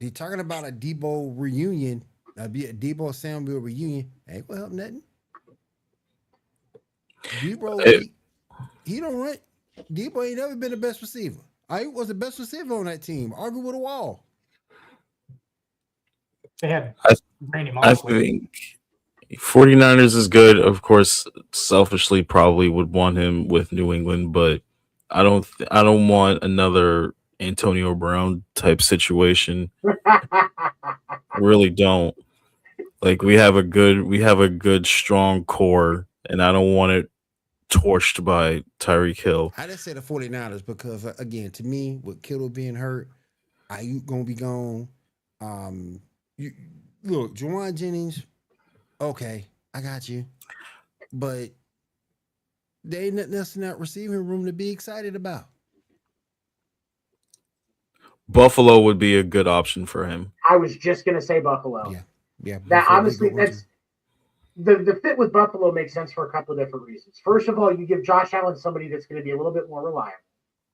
They're talking about a Debo reunion. Be a Debo Samuel reunion. Ain't gonna help nothing. Debo, he don't run. Debo ain't never been the best receiver. Ayuk was the best receiver on that team. Argue with a wall.
They had Randy
I
Moss.
think 49ers is good. Of course, selfishly probably would want him with New England, but I don't want another Antonio Brown type situation. Really don't. Like we have a good strong core, and I don't want it torched by Tyreek Hill.
I just say the 49ers because again, to me, with Kittle being hurt, Ayuk gonna be gone. Look, Juwan Jennings, okay, I got you, but there ain't nothing else in that receiving room to be excited about.
Buffalo would be a good option for him.
I was just gonna say Buffalo.
Yeah.
That honestly, that's the fit with Buffalo makes sense for a couple of different reasons. First of all, you give Josh Allen somebody that's going to be a little bit more reliable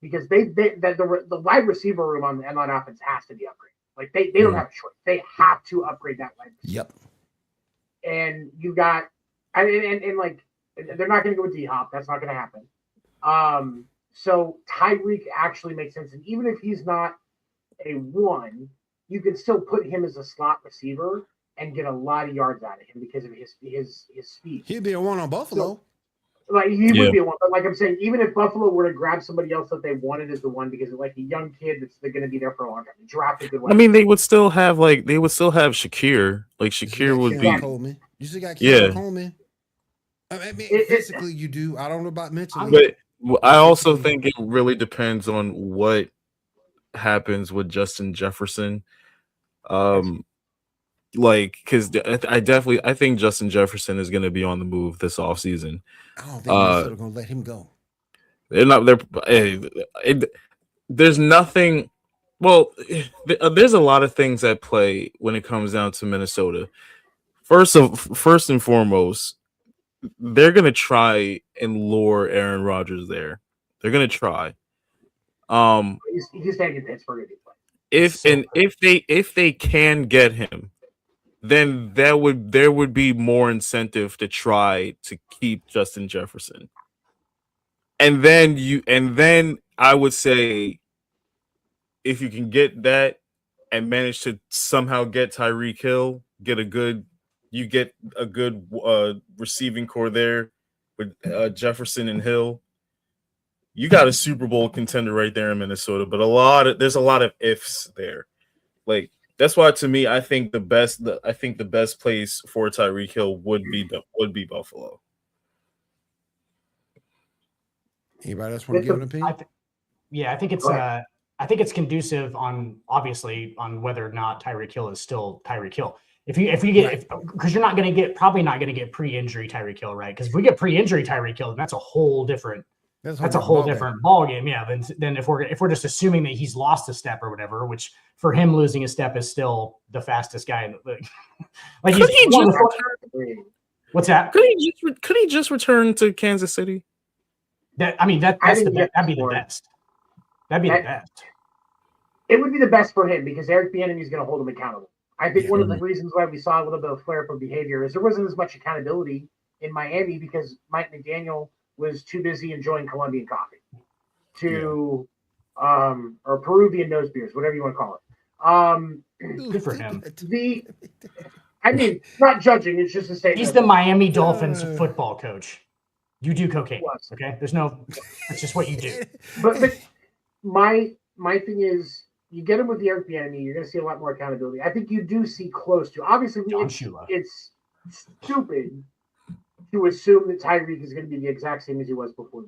because the wide receiver room on offense has to be upgraded. Like they don't have a choice; they have to upgrade that wide receiver.
Yep.
And you got and like they're not going to go with D-Hop. That's not going to happen. So Tyreek actually makes sense, and even if he's not a one, you can still put him as a slot receiver and get a lot of yards out of him because of his speed.
He'd be a one on Buffalo.
So, like he would be a one, but like I'm saying, even if Buffalo were to grab somebody else that they wanted as the one because of like a young kid that's they're going to be there for a long time, they draft a good one.
I mean, they would still have Shakir. Like Shakir would be.
Coleman. You still got Coleman. I mean, physically you do. I don't know about mentally.
But I also think it really depends on what happens with Justin Jefferson. Because I think Justin Jefferson is going to be on the move this offseason.
I don't think Minnesota going to let him go.
They're not. There's nothing. Well, there's a lot of things at play when it comes down to Minnesota. First and foremost, they're going to try and lure Aaron Rodgers there. They're going to try.
He's taking Pittsburgh.
If they can get him, then there would be more incentive to try to keep Justin Jefferson. And then I would say if you can get that and manage to somehow get Tyreek Hill, get a good receiving core there with Jefferson and Hill, you got a Super Bowl contender right there in Minnesota. But there's a lot of ifs there. Like that's why, to me, I think the best place for Tyreek Hill would be Buffalo.
Anybody else want to give an opinion?
I think it's conducive on whether or not Tyreek Hill is still Tyreek Hill. If you get because you're probably not going to get pre-injury Tyreek Hill, right? Because if we get pre-injury Tyreek Hill, then that's a whole different. That's a whole different ball game, yeah. Then if we're just assuming that he's lost a step or whatever, which for him losing a step is still the fastest guy in the league. Like what's that?
Could he just return to Kansas City?
That'd be the best. That'd be the best.
It would be the best for him because Eric Bieniemy is going to hold him accountable. I think one of the reasons why we saw a little bit of flare up behavior is there wasn't as much accountability in Miami because Mike McDaniel was too busy enjoying Colombian coffee. to or Peruvian nose beers, whatever you want to call it.
Good for him.
I mean, not judging, it's just a statement.
He's the Miami Dolphins football coach. You do cocaine, okay? That's just what you do.
But my thing is, you get him with the Eric Bieniemy, you're going to see a lot more accountability. I think you do see close to. Obviously, it's stupid to assume that Tyreek is going to be the exact same as he was before.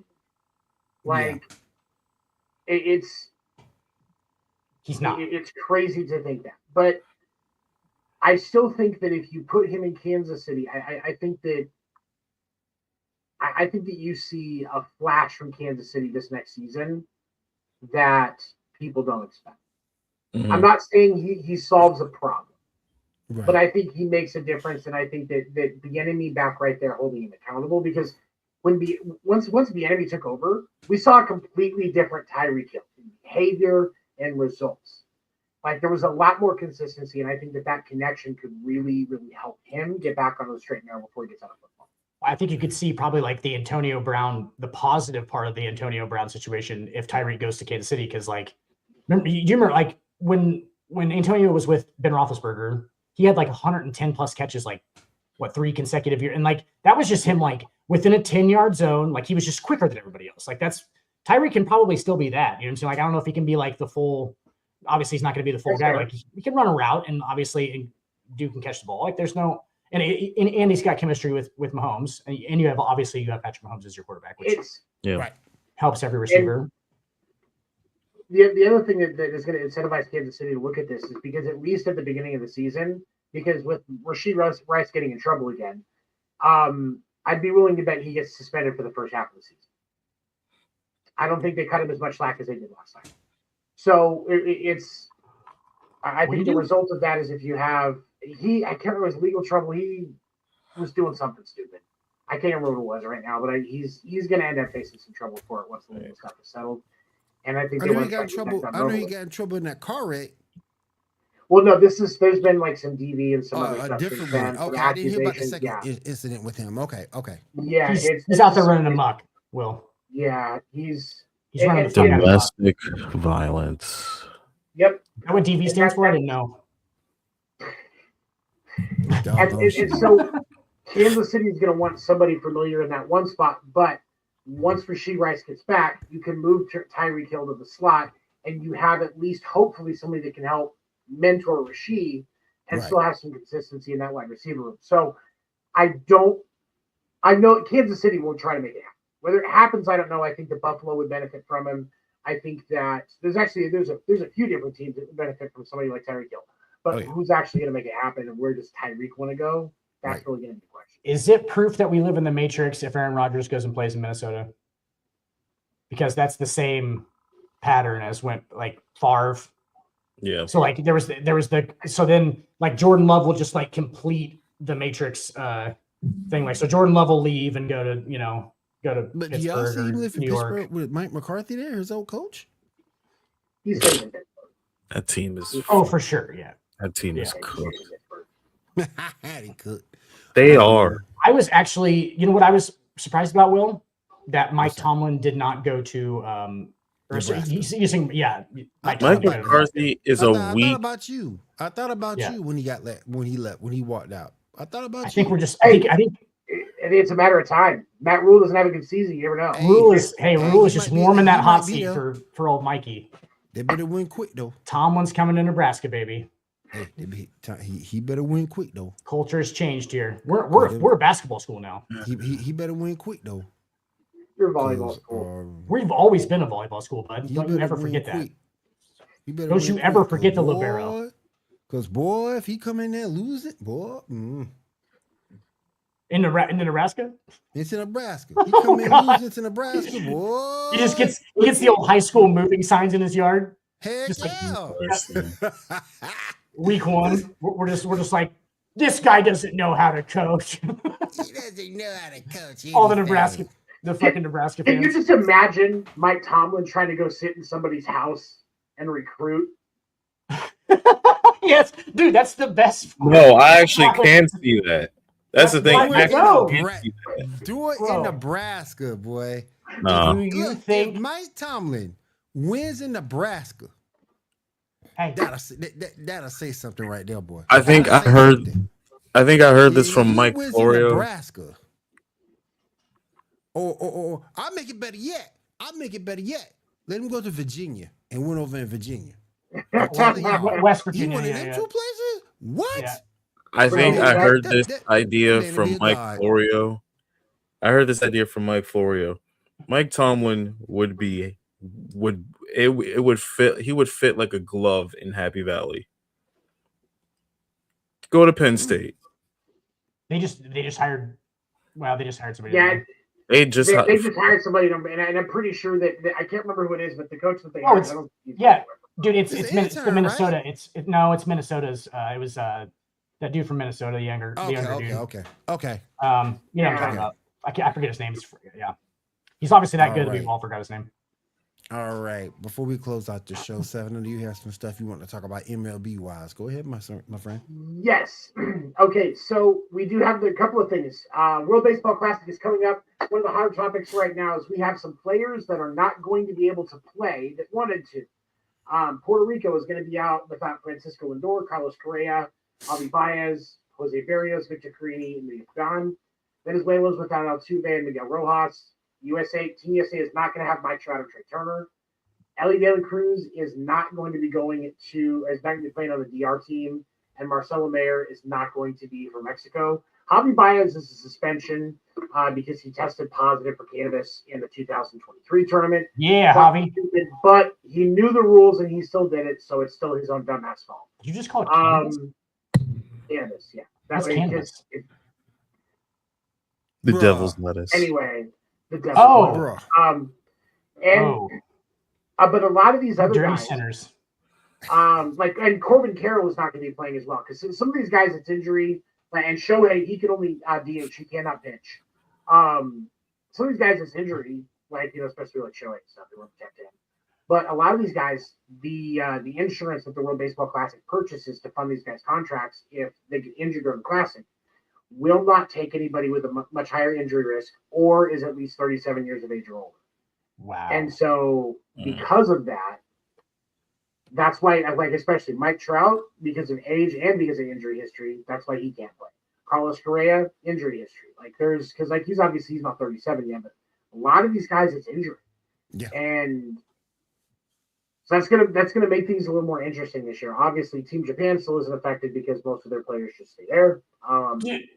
He's not.
It's crazy to think that, but I still think that if you put him in Kansas City, I think that you see a flash from Kansas City this next season that people don't expect. Mm-hmm. I'm not saying he solves a problem, but I think he makes a difference, and I think that the enemy back right there holding him accountable, because once the enemy took over, we saw a completely different Tyreek Hill in behavior and results. Like, there was a lot more consistency, and I think that connection could really, really help him get back on the straight and narrow before he gets out of football.
I think you could see probably like the positive part of the Antonio Brown situation if Tyreek goes to Kansas City, because like, remember like when Antonio was with Ben Roethlisberger, he had like 110 plus catches, like 3 consecutive years, and like that was just him like within a 10-yard zone, like he was just quicker than everybody else. Like Tyreek can probably still be that, you know what I'm saying? Like, I don't know if he can be like the full. Obviously, he's not going to be the full guy. Like, he can run a route, and obviously, Duke can catch the ball. Like, there's no, and he's got chemistry with Mahomes, and you have Patrick Mahomes as your quarterback, which helps every receiver.
The other thing that is going to incentivize Kansas City to look at this is because at least at the beginning of the season, because with Rashee Rice getting in trouble again, I'd be willing to bet he gets suspended for the first half of the season. I don't think they cut him as much slack as they did last time. So I think the result of that is if you have I can't remember his legal trouble. He was doing something stupid. I can't remember what it was right now, but he's going to end up facing some trouble for it once the legal stuff is settled. And I think
I know he got in trouble in that car wreck.
Well, no, there's been like some DV and some other stuff.
Different one. Okay, I didn't hear about the second incident with him. Okay.
Yeah,
he's out there running amok. Will.
Yeah, he's
running
domestic violence.
Yep.
Is that what DV stands for? I didn't know.
And so Kansas City is going to want somebody familiar in that one spot, but once Rashee Rice gets back, you can move Tyreek Hill to the slot, and you have at least hopefully somebody that can help mentor Rashee and still have some consistency in that wide receiver room. So I know Kansas City will try to make it happen. Whether it happens, I don't know. I think the Buffalo would benefit from him. I think that there's a few different teams that would benefit from somebody like Tyreek Hill. But who's actually going to make it happen, and where does Tyreek want to go? That's really going to be the question.
Is it proof that we live in the Matrix if Aaron Rodgers goes and plays in Minnesota? Because that's the same pattern as when like Favre.
Yeah.
So like there was so then like Jordan Love will just like complete the Matrix thing. Like, so Jordan Love will leave and go to
But do y'all see him live in
New
Pittsburgh
York.
with Mike McCarthy there, his old coach?
He's staying in Pittsburgh.
That team is.
Oh, for sure. Yeah.
That team is cooked.
He cooked.
They are.
I was actually, you know what I was surprised about, Will? That Mike Tomlin did not go to he's using
Mike McCarthy is a weak.
I thought about you. I thought about you when he walked out. I thought about you.
I think we're just I think
it's a matter of time. Matt Rule doesn't have a good season. You never know.
Rule is just warming that hot seat for old Mikey.
They better win quick though.
Tomlin's coming to Nebraska, baby.
Hey, he better win quick though.
Culture has changed here. We're a basketball school now.
He better win quick though.
You're a volleyball school.
We've always been a volleyball school, bud. Don't you ever forget that. Don't you ever forget the libero.
Because boy, if he come in there and lose it, boy.
In Nebraska?
It's in Nebraska. He come in and lose it to Nebraska, boy.
He gets the old high school moving signs in his yard.
Heck yeah.
Week one, we're just like, this guy doesn't know how to coach.
He doesn't know how to coach.
All the fucking Nebraska fans.
Can you just imagine Mike Tomlin trying to go sit in somebody's house and recruit?
Yes, dude, that's the best.
No, I actually can see that. That's the thing.
Do it in Nebraska, boy.
No.
Do you
Look,
think?
if Mike Tomlin wins in Nebraska,
Hey,
that'll say something right there, boy.
I think I
That'll say
heard.
something.
I think I heard this
If
from
he
Mike
wins in
Florio.
Nebraska, or I'll make it better yet. Let him go to Virginia and win over in Virginia. I'm telling y'all,
West
he
Virginia.
won in
Yeah,
them
yeah.
two places. What?
Yeah.
I think I heard this idea
man,
from
be a
Mike
god.
Florio. I heard this idea from Mike Florio. Mike Tomlin would fit. He would fit like a glove in Happy Valley. Go to Penn State.
They just hired. Well, they just hired somebody.
Yeah,
They just
they just hired somebody, and I'm pretty sure that I can't remember who it is, but the coach that they hired, I don't.
Yeah, dude, it's
It's
the
intern,
Minnesota.
right?
It's Minnesota's. It was that dude from Minnesota, the younger dude.
Okay.
You know what I'm talking about. I forget his name. Yeah, he's obviously that good.
Right.
We all forgot his name.
All right. Before we close out the show, Seven, do you have some stuff you want to talk about MLB wise? Go ahead, my friend.
Yes. Okay, so we do have a couple of things. World Baseball Classic is coming up. One of the hot topics right now is we have some players that are not going to be able to play that wanted to. Puerto Rico is going to be out without Francisco Lindor, Carlos Correa, Javi Baez, Jose Barrios, Victor Carini, and Luis Don. Venezuela's without Altuve and Miguel Rojas. Team USA is not going to have Mike Trout or Trey Turner. Ellie De La Cruz is not going to be playing on the DR team, and Marcelo Mayer is not going to be for Mexico. Javi Baez is a suspension because he tested positive for cannabis in the 2023 tournament.
Yeah, Javi.
But he knew the rules and he still did it, so it's still his own dumbass fault.
Did you just call it cannabis?
Cannabis, yeah.
What's cannabis?
The devil's lettuce.
Anyway, the devil's lettuce. But a lot of these other
dirty
guys,
sinners.
And Corbin Carroll is not going to be playing as well because some of these guys, it's injury. And Shohei, he can only DH, he cannot pitch. Some of these guys, it's injury, especially like Shohei and stuff, they won't protect him. But a lot of these guys, the insurance that the World Baseball Classic purchases to fund these guys' contracts, if they get injured during the Classic, will not take anybody with a much higher injury risk or is at least 37 years of age or older.
Wow.
And so because of that, that's why, especially Mike Trout, because of age and because of injury history, that's why he can't play. Carlos Correa, injury history. He's not 37 yet, but a lot of these guys, it's injury.
Yeah.
And so that's gonna make things a little more interesting this year. Obviously, Team Japan still isn't affected because most of their players just stay there.
Javi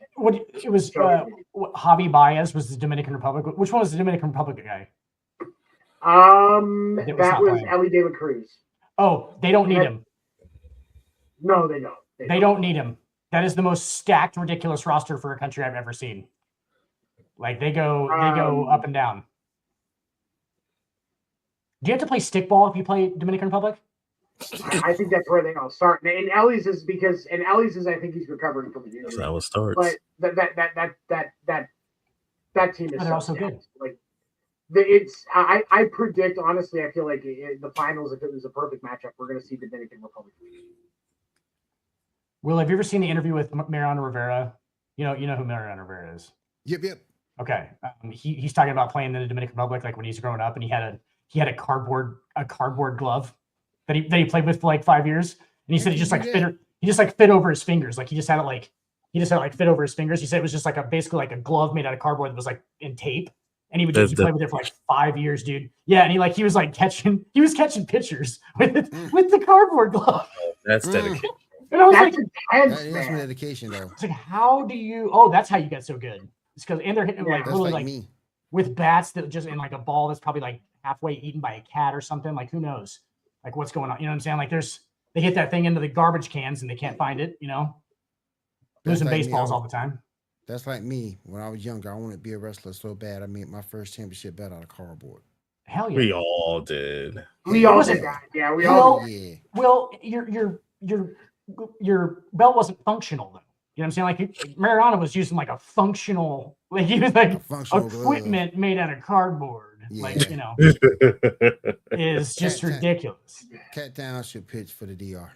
Baez was the Dominican Republic. Which one was the Dominican Republic guy?
That was Ellie De La Cruz.
Oh, they don't need him.
No, they don't.
They don't need him. That is the most stacked, ridiculous roster for a country I've ever seen. They go up and down. Do you have to play stickball if you play Dominican Republic?
I think that's where they all start. And Ellie's is I think he's recovering from the injury.
That's how it starts.
But that team is
also good.
I predict, honestly, I feel like the finals, if it was a perfect matchup, we're going to see Dominican Republic.
Will, have you ever seen the interview with Mariano Rivera? You know who Mariano Rivera is.
Yep.
Okay, he's talking about playing in the Dominican Republic, when he's growing up, and he had a cardboard glove that he played with for 5 years, and he said he just fit over his fingers, he just had it fit over his fingers. He said it was just basically a glove made out of cardboard that was in tape. And he played with it for 5 years, dude. Yeah, and he was catching pitchers with the cardboard glove.
That's dedication.
And I was
that's
That is some dedication, though.
It's how do you? Oh, that's how you get so good. It's because they're hitting
me
with bats that just in a ball that's probably halfway eaten by a cat or something. Who knows? What's going on? You know what I'm saying? They hit that thing into the garbage cans and they can't find it. Losing baseballs all the time.
That's like me. When I was younger, I wanted to be a wrestler so bad. I made my first championship bet out of cardboard.
Hell yeah.
We all did.
We all did that. Yeah, we all did.
Well, your belt wasn't functional though. You know what I'm saying? Mariano was using a functional, he was equipment glove made out of cardboard.
Yeah.
Is just ridiculous.
Cat Town should pitch for the DR.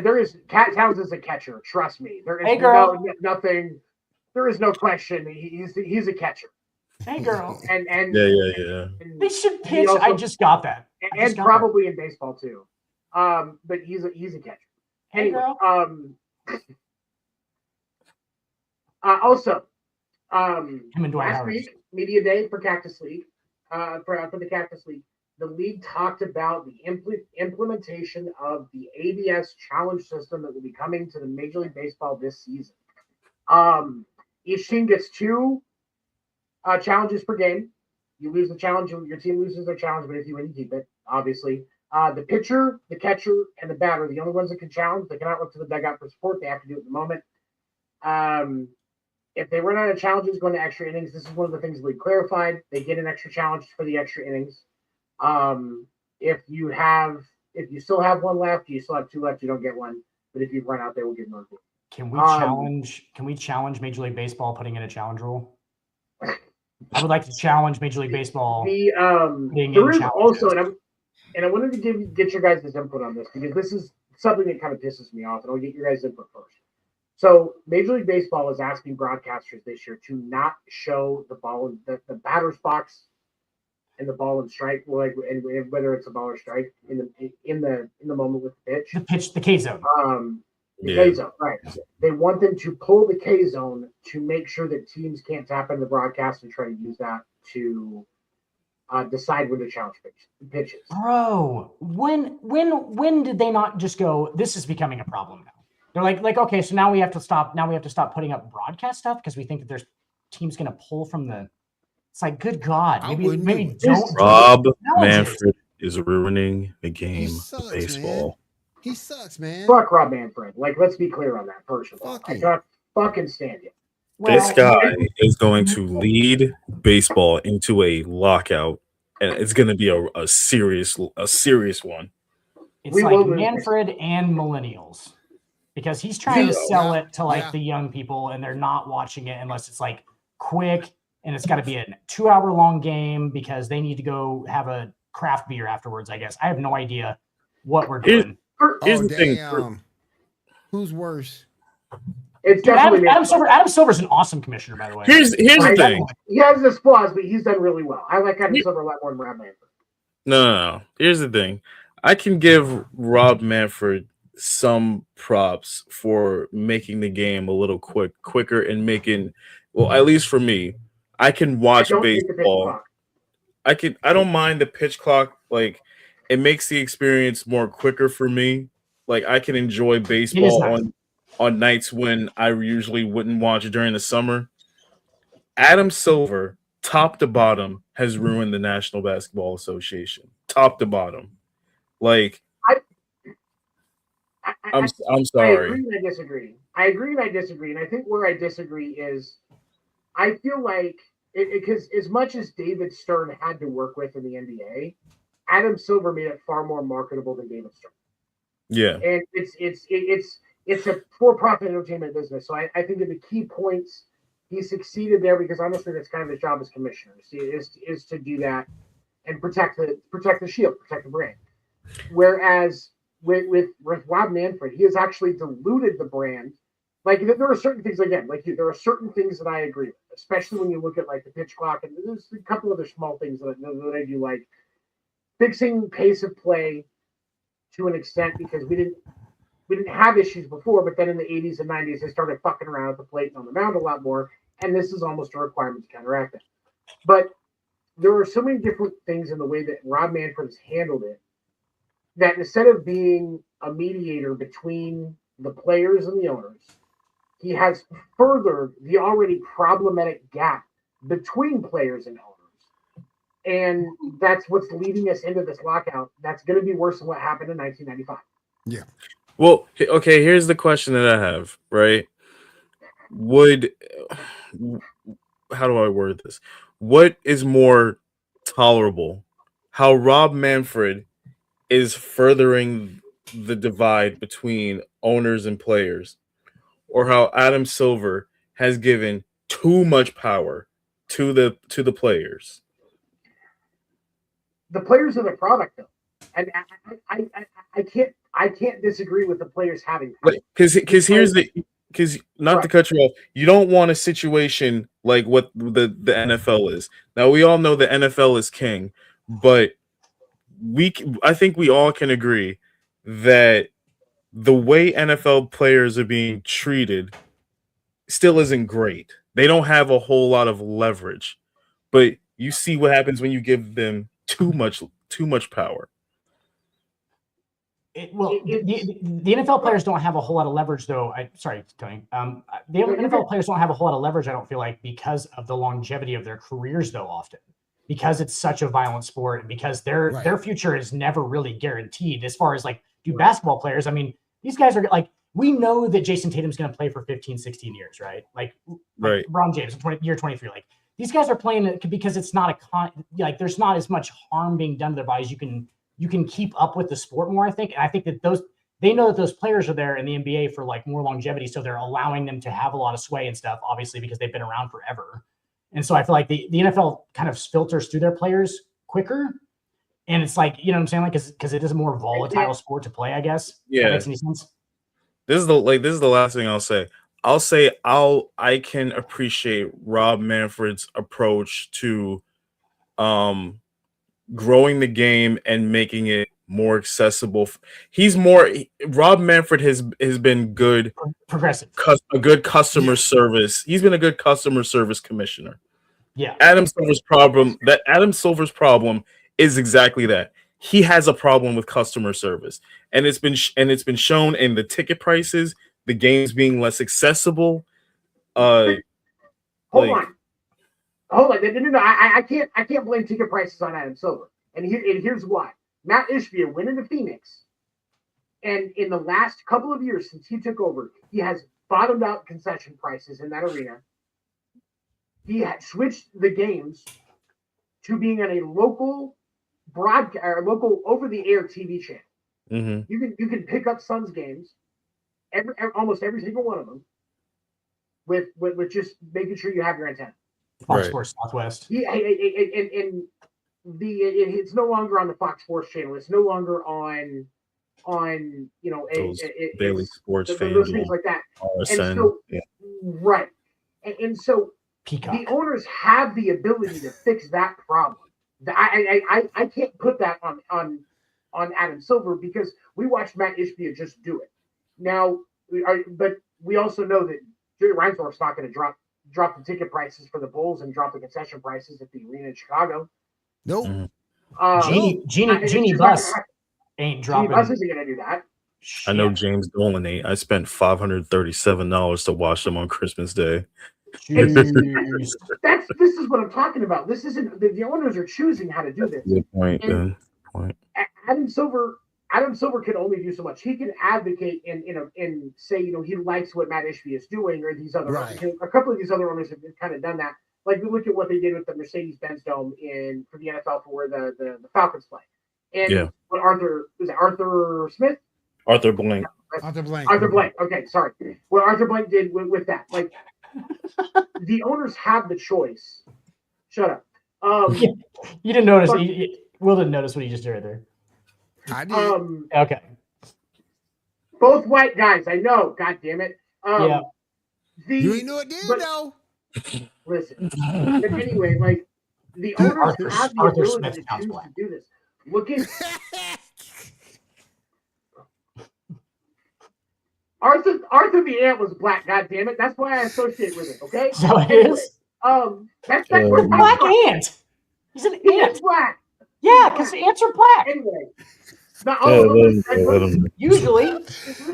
There is Cat Towns is a catcher. Trust me. There is nothing. There is no question. He's a catcher.
Hey, girl.
And
Yeah.
They should
he
pitch.
also-
I just got that.
and probably in baseball too. But he's a catcher.
Hey,
Anyway,
girl.
also,
Him and Dwight
last
Howard.
week, media day for Cactus League, for the Cactus League, the league talked about the implementation of the ABS challenge system that will be coming to the Major League Baseball this season. Each team gets 2 challenges per game. You lose the challenge, your team loses their challenge, but if you win, you keep it, obviously. The pitcher, the catcher, and the batter are the only ones that can challenge. They cannot look to the dugout for support. They have to do it in the moment. If they run out of challenges going to extra innings, this is one of the things we clarified. They get an extra challenge for the extra innings. If you still have 1 left, you still have 2 left, you don't get one. But if you run out, they will get another 2.
Can we challenge Major League Baseball putting in a challenge rule? I would like to challenge Major League Baseball.
There is also, and I wanted to get your guys' input on this because this is something that kind of pisses me off, and I'll get your guys' input first. So Major League Baseball is asking broadcasters this year to not show the ball, the batter's box, and the ball and strike, and whether it's a ball or strike in the moment with the pitch.
The K zone.
K zone, right? They want them to pull the K zone to make sure that teams can't tap into the broadcast and try to use that to decide when to challenge pitches.
Bro, when did they not just go, this is becoming a problem now? They're like, okay, so now we have to stop putting up broadcast stuff because we think that there's teams going to pull from the. It's like, good God, maybe don't.
Rob Manfred is ruining the game of baseball.
Man. He sucks, man.
Fuck Rob Manfred. Like, let's be clear on that first of all. I can't fucking stand you.
This guy is going to lead baseball into a lockout, and it's going to be a serious one.
It's like Manfred and millennials, because he's trying to sell it to the young people, and they're not watching it unless it's like quick, and it's got to be a 2-hour-long game because they need to go have a craft beer afterwards. I guess I have no idea what we're doing.
Here's the thing.
Who's worse?
It's
definitely Adam Silver. Adam Silver's an awesome commissioner, by the way.
Here's the thing.
He has his flaws, but he's done really well. I like Adam Silver a lot more than Rob Manfred.
No. Here's the thing. I can give Rob Manfred some props for making the game a little quicker and making, well, at least for me, I can watch baseball. I don't mind the pitch clock. Like, it makes the experience more quicker for me. Like, I can enjoy baseball on nights when I usually wouldn't watch it during the summer. Adam Silver, top to bottom, has ruined the National Basketball Association. Top to bottom. Like, I'm sorry.
I agree and I disagree. And I think where I disagree is I feel like because as much as David Stern had to work with in the NBA, Adam Silver made it far more marketable than David Stern.
Yeah.
And it's a for-profit entertainment business. So I think that the key points he succeeded there because honestly that's kind of his job as commissioner is to do that and protect the shield, protect the brand. Whereas with Rob Manfred, he has actually diluted the brand. Like there are certain things there are certain things that I agree with, especially when you look at like the pitch clock, and there's a couple other small things that I do, like fixing pace of play to an extent because we didn't have issues before, but then in the 80s and 90s they started fucking around at the plate and on the mound a lot more, and this is almost a requirement to counteract it. But there are so many different things in the way that Rob Manfred has handled it that instead of being a mediator between the players and the owners, he has furthered the already problematic gap between players and owners. And that's what's leading us into this lockout. That's going to be worse than what happened in 1995.
Yeah.
Well, okay, here's the question that I have, right? How do I word this? What is more tolerable? How Rob Manfred is furthering the divide between owners and players, or how Adam Silver has given too much power to the players?
The players are the product, though, and I can't disagree with the players having power.
Because because not to cut you off, you don't want a situation like what the NFL is. Now we all know the NFL is king, but I think we all can agree that the way NFL players are being treated still isn't great. They don't have a whole lot of leverage, but you see what happens when you give them too much power.
The NFL players don't have a whole lot of leverage, though. Sorry, Tony. The NFL players don't have a whole lot of leverage, I don't feel like, because of the longevity of their careers, though, often. Because it's such a violent sport, and because their future is never really guaranteed. As far as like, basketball players, I mean, these guys are like, we know that Jason Tatum's going to play for 15, 16 years, right? Like LeBron James, year 23. Like, these guys are playing because it's not there's not as much harm being done to their bodies. You can keep up with the sport more, I think. And I think that they know that those players are there in the NBA for like more longevity. So they're allowing them to have a lot of sway and stuff, obviously, because they've been around forever. And so I feel like the NFL kind of filters through their players quicker. And it's like, you know what I'm saying? Like, because it is a more volatile sport to play, I guess.
Yeah.
That makes any sense.
This is the last thing I'll say. I can appreciate Rob Manfred's approach to growing the game and making it more accessible. Rob Manfred has been good,
progressive,
a good customer service. He's been a good customer service commissioner.
Yeah.
Adam Silver's problem is exactly that. He has a problem with customer service, and it's been shown in the ticket prices, the games being less accessible.
Hold on. No. I can't blame ticket prices on Adam Silver, and here's why. Matt Ishbia went into Phoenix, and in the last couple of years since he took over, he has bottomed out concession prices in that arena. He had switched the games to being on a local broadcast or local over-the-air TV channel.
Mm-hmm.
You can pick up Suns games, almost every single one of them, with just making sure you have your antenna.
Fox Sports Southwest.
Yeah, and it's no longer on the Fox Sports channel. It's no longer on
Daily Sports,
those things like that.
RSN,
and so
Peacock.
The owners have the ability to fix that problem. I can't put that on Adam Silver because we watched Matt Ishbia just do it. Now, but we also know that Jerry Reinsdorf's not going to drop the ticket prices for the Bulls and drop the concession prices at the arena in Chicago.
Nope.
Genie Bus ain't dropping.
Genie Bus isn't going to do that.
I know James Dolan ain't. I spent $537 to watch them on Christmas Day.
This is what I'm talking about. This isn't the owners are choosing how to do this.
Good point.
Adam Silver can only do so much. He can advocate and say he likes what Matt Ishbia is doing, or these other a couple of these other owners have kind of done that. Like we look at what they did with the Mercedes-Benz Dome for the NFL for where the Falcons play, and what Arthur Smith.
Arthur Blank.
Arthur Blank. Okay, sorry. What Arthur Blank did with that, like the owners have the choice. Shut up.
You didn't notice. Will didn't notice what he just did right there.
I did.
Okay.
Both white guys. I know. God damn it.
Yeah.
You ain't know it did though.
Listen. But anyway, like the owners have the ability to choose to do this. Look at Arthur the Ant was black. God damn it! That's why I associate with it. Okay.
So it is.
That's where
black ant. He's an ant.
He's black.
Yeah, because ants are black.
Anyway, not all of them.
Usually,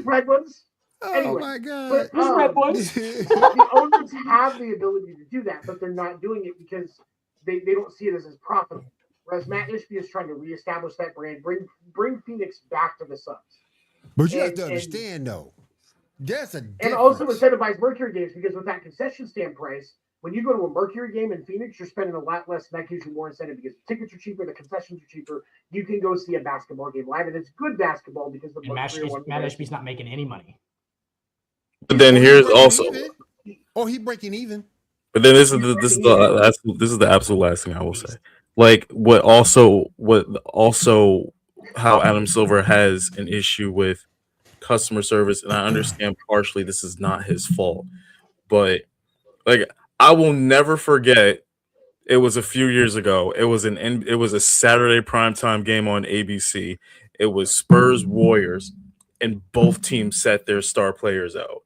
red ones.
Oh my god!
But,
red ones.
The owners have the ability to do that, but they're not doing it because they don't see it as profitable. Whereas Matt Ishbia is trying to reestablish that brand, bring Phoenix back to the Suns.
But you have to understand, though, there's a difference.
And also incentivize Mercury games because with that concession stand price, when you go to a Mercury game in Phoenix, you're spending a lot less, and that gives you more incentive because the tickets are cheaper, the concessions are cheaper. You can go see a basketball game live, and it's good basketball because Matt
Ishbia's not making any money.
But then here's also,
he breaking even.
But then this is the absolute last thing I will say. Like what also how Adam Silver has an issue with customer service, and I understand partially this is not his fault, but like I will never forget. It was a few years ago. It was a Saturday primetime game on ABC. It was Spurs Warriors, and both teams set their star players out.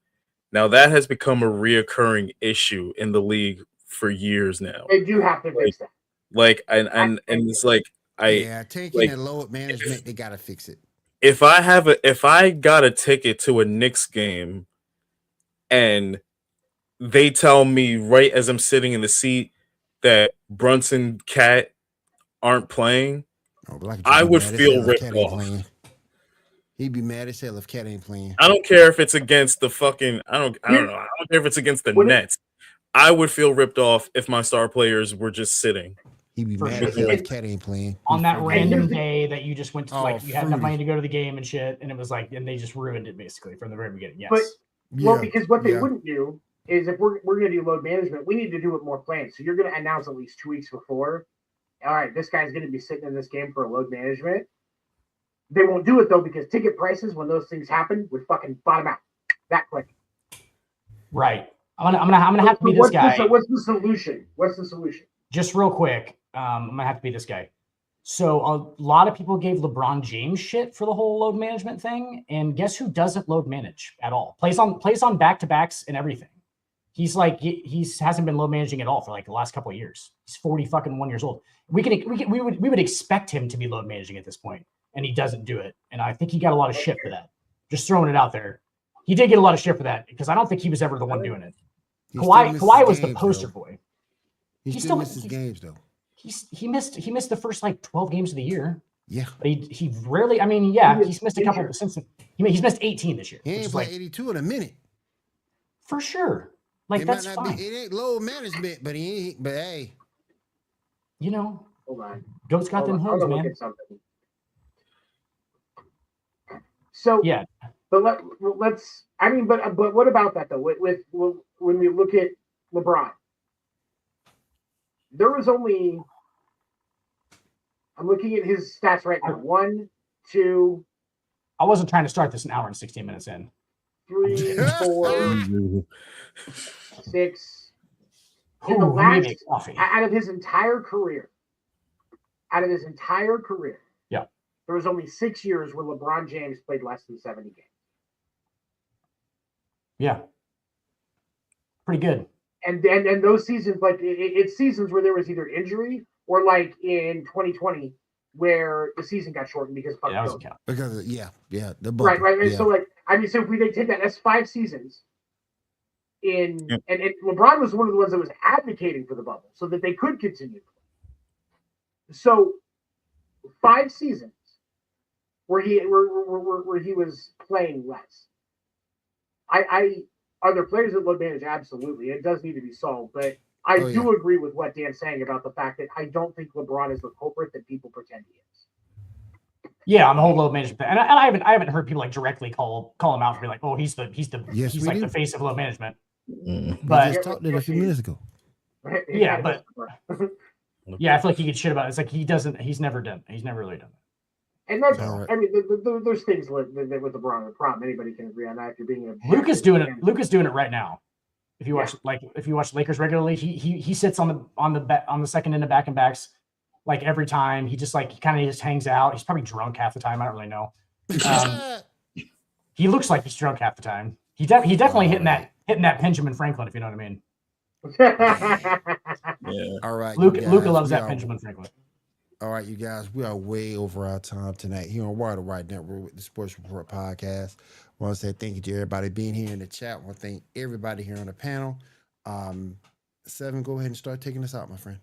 Now that has become a reoccurring issue in the league for years now.
They do have to fix that.
Like and it's like
taking a load management, they gotta fix it.
If I got a ticket to a Knicks game and they tell me right as I'm sitting in the seat that Brunson Cat aren't playing, I would feel ripped off.
He'd be mad as hell if Cat ain't playing.
I don't care if it's against the fucking I don't know. I don't care if it's against the Nets. I would feel ripped off if my star players were just sitting.
He'd be mad as hell if Cat ain't playing.
On that random day that you just went to, like, you had enough money to go to the game and shit, and it was like, and they just ruined it basically from the very beginning. Yes.
But, because what they wouldn't do is if we're going to do load management, we need to do it more planned. So you're going to announce at least 2 weeks before, all right, this guy's going to be sitting in this game for a load management. They won't do it, though, because ticket prices, when those things happen, would fucking bottom out that quick.
Right. I'm gonna have to be this guy.
What's the solution?
Just real quick, I'm gonna have to be this guy. So a lot of people gave LeBron James shit for the whole load management thing, and guess who doesn't load manage at all? Plays on back-to-backs and everything. He's like he hasn't been load managing at all for like the last couple of years. He's 41 years old. We would expect him to be load managing at this point, and he doesn't do it. And I think he got a lot of shit for that. Just throwing it out there. He did get a lot of shit for that because I don't think he was ever the one doing it. Kawhi was the poster boy.
He still misses games though.
He missed the first like 12 games of the year.
Yeah.
But he rarely, he's missed a couple since he's missed 18 this year.
He ain't played 82 in a minute.
For sure. Like that's fine.
It ain't load management, but hey.
Hold on.
Goat's got them hoods, man.
So yeah. But let's. I mean, but what about that though? With when we look at LeBron, there was only. I'm looking at his stats right now. 1, 2.
I wasn't trying to start this an hour and 16 minutes in.
3, 4, 6. In the last, out of his entire career.
Yeah.
There was only 6 years where LeBron James played less than 70 games.
Yeah. Pretty good.
And those seasons, like it's seasons where there was either injury or like in 2020 where the season got shortened because of COVID.
Because the bubble.
Right.
Yeah.
So like so if we take that, that's 5 seasons. And LeBron was one of the ones that was advocating for the bubble so that they could continue. So 5 seasons where he was playing less. Are there players that load manage? Absolutely. It does need to be solved. But I do agree with what Dan's saying about the fact that I don't think LeBron is the culprit that people pretend he is.
Yeah, on the whole load management. And I haven't heard people like directly call him out and be like, oh, he's like the face of load management. But
we just talked it a few minutes ago.
Yeah, but yeah, I feel like he gets shit about it. It's like he's never really done it.
And that's, I mean, there's things with LeBron. The problem anybody can agree on that. If you're being
Luke is doing it. Luke is doing it right now. If you watch Lakers regularly, he sits on the second end of back and backs like every time. He just he kind of just hangs out. He's probably drunk half the time. I don't really know. He looks like he's drunk half the time. He definitely hitting that Benjamin Franklin, if you know what I mean.
Yeah. All right.
Luka loves that Benjamin Franklin.
All right, you guys, we are way over our time tonight here on Wide Right Network with the Sports Report Podcast. I want to say thank you to everybody being here in the chat. I want to thank everybody here on the panel. Seven, go ahead and start taking us out, my friend.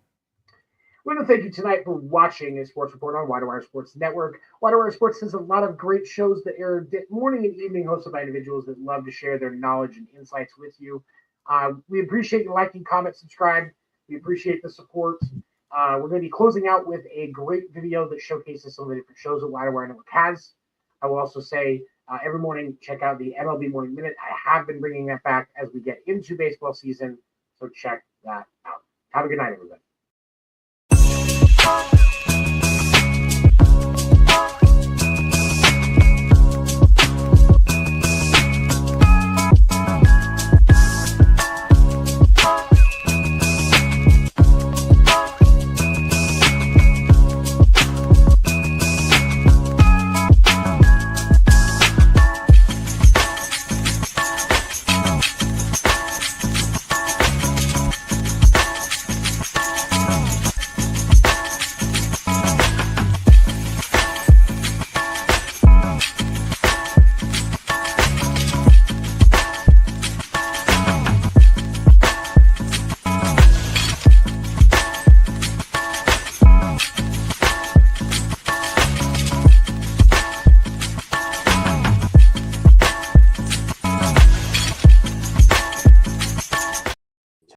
We want to thank you tonight for watching a Sports Report on Wire Sports Network. Wire Sports has a lot of great shows that air morning and evening, hosted by individuals that love to share their knowledge and insights with you. We appreciate you liking, comment, subscribe. We appreciate the support. We're going to be closing out with a great video that showcases some of the different shows that Wire Network has. I will also say every morning, check out the MLB Morning Minute. I have been bringing that back as we get into baseball season, so check that out. Have a good night, everybody.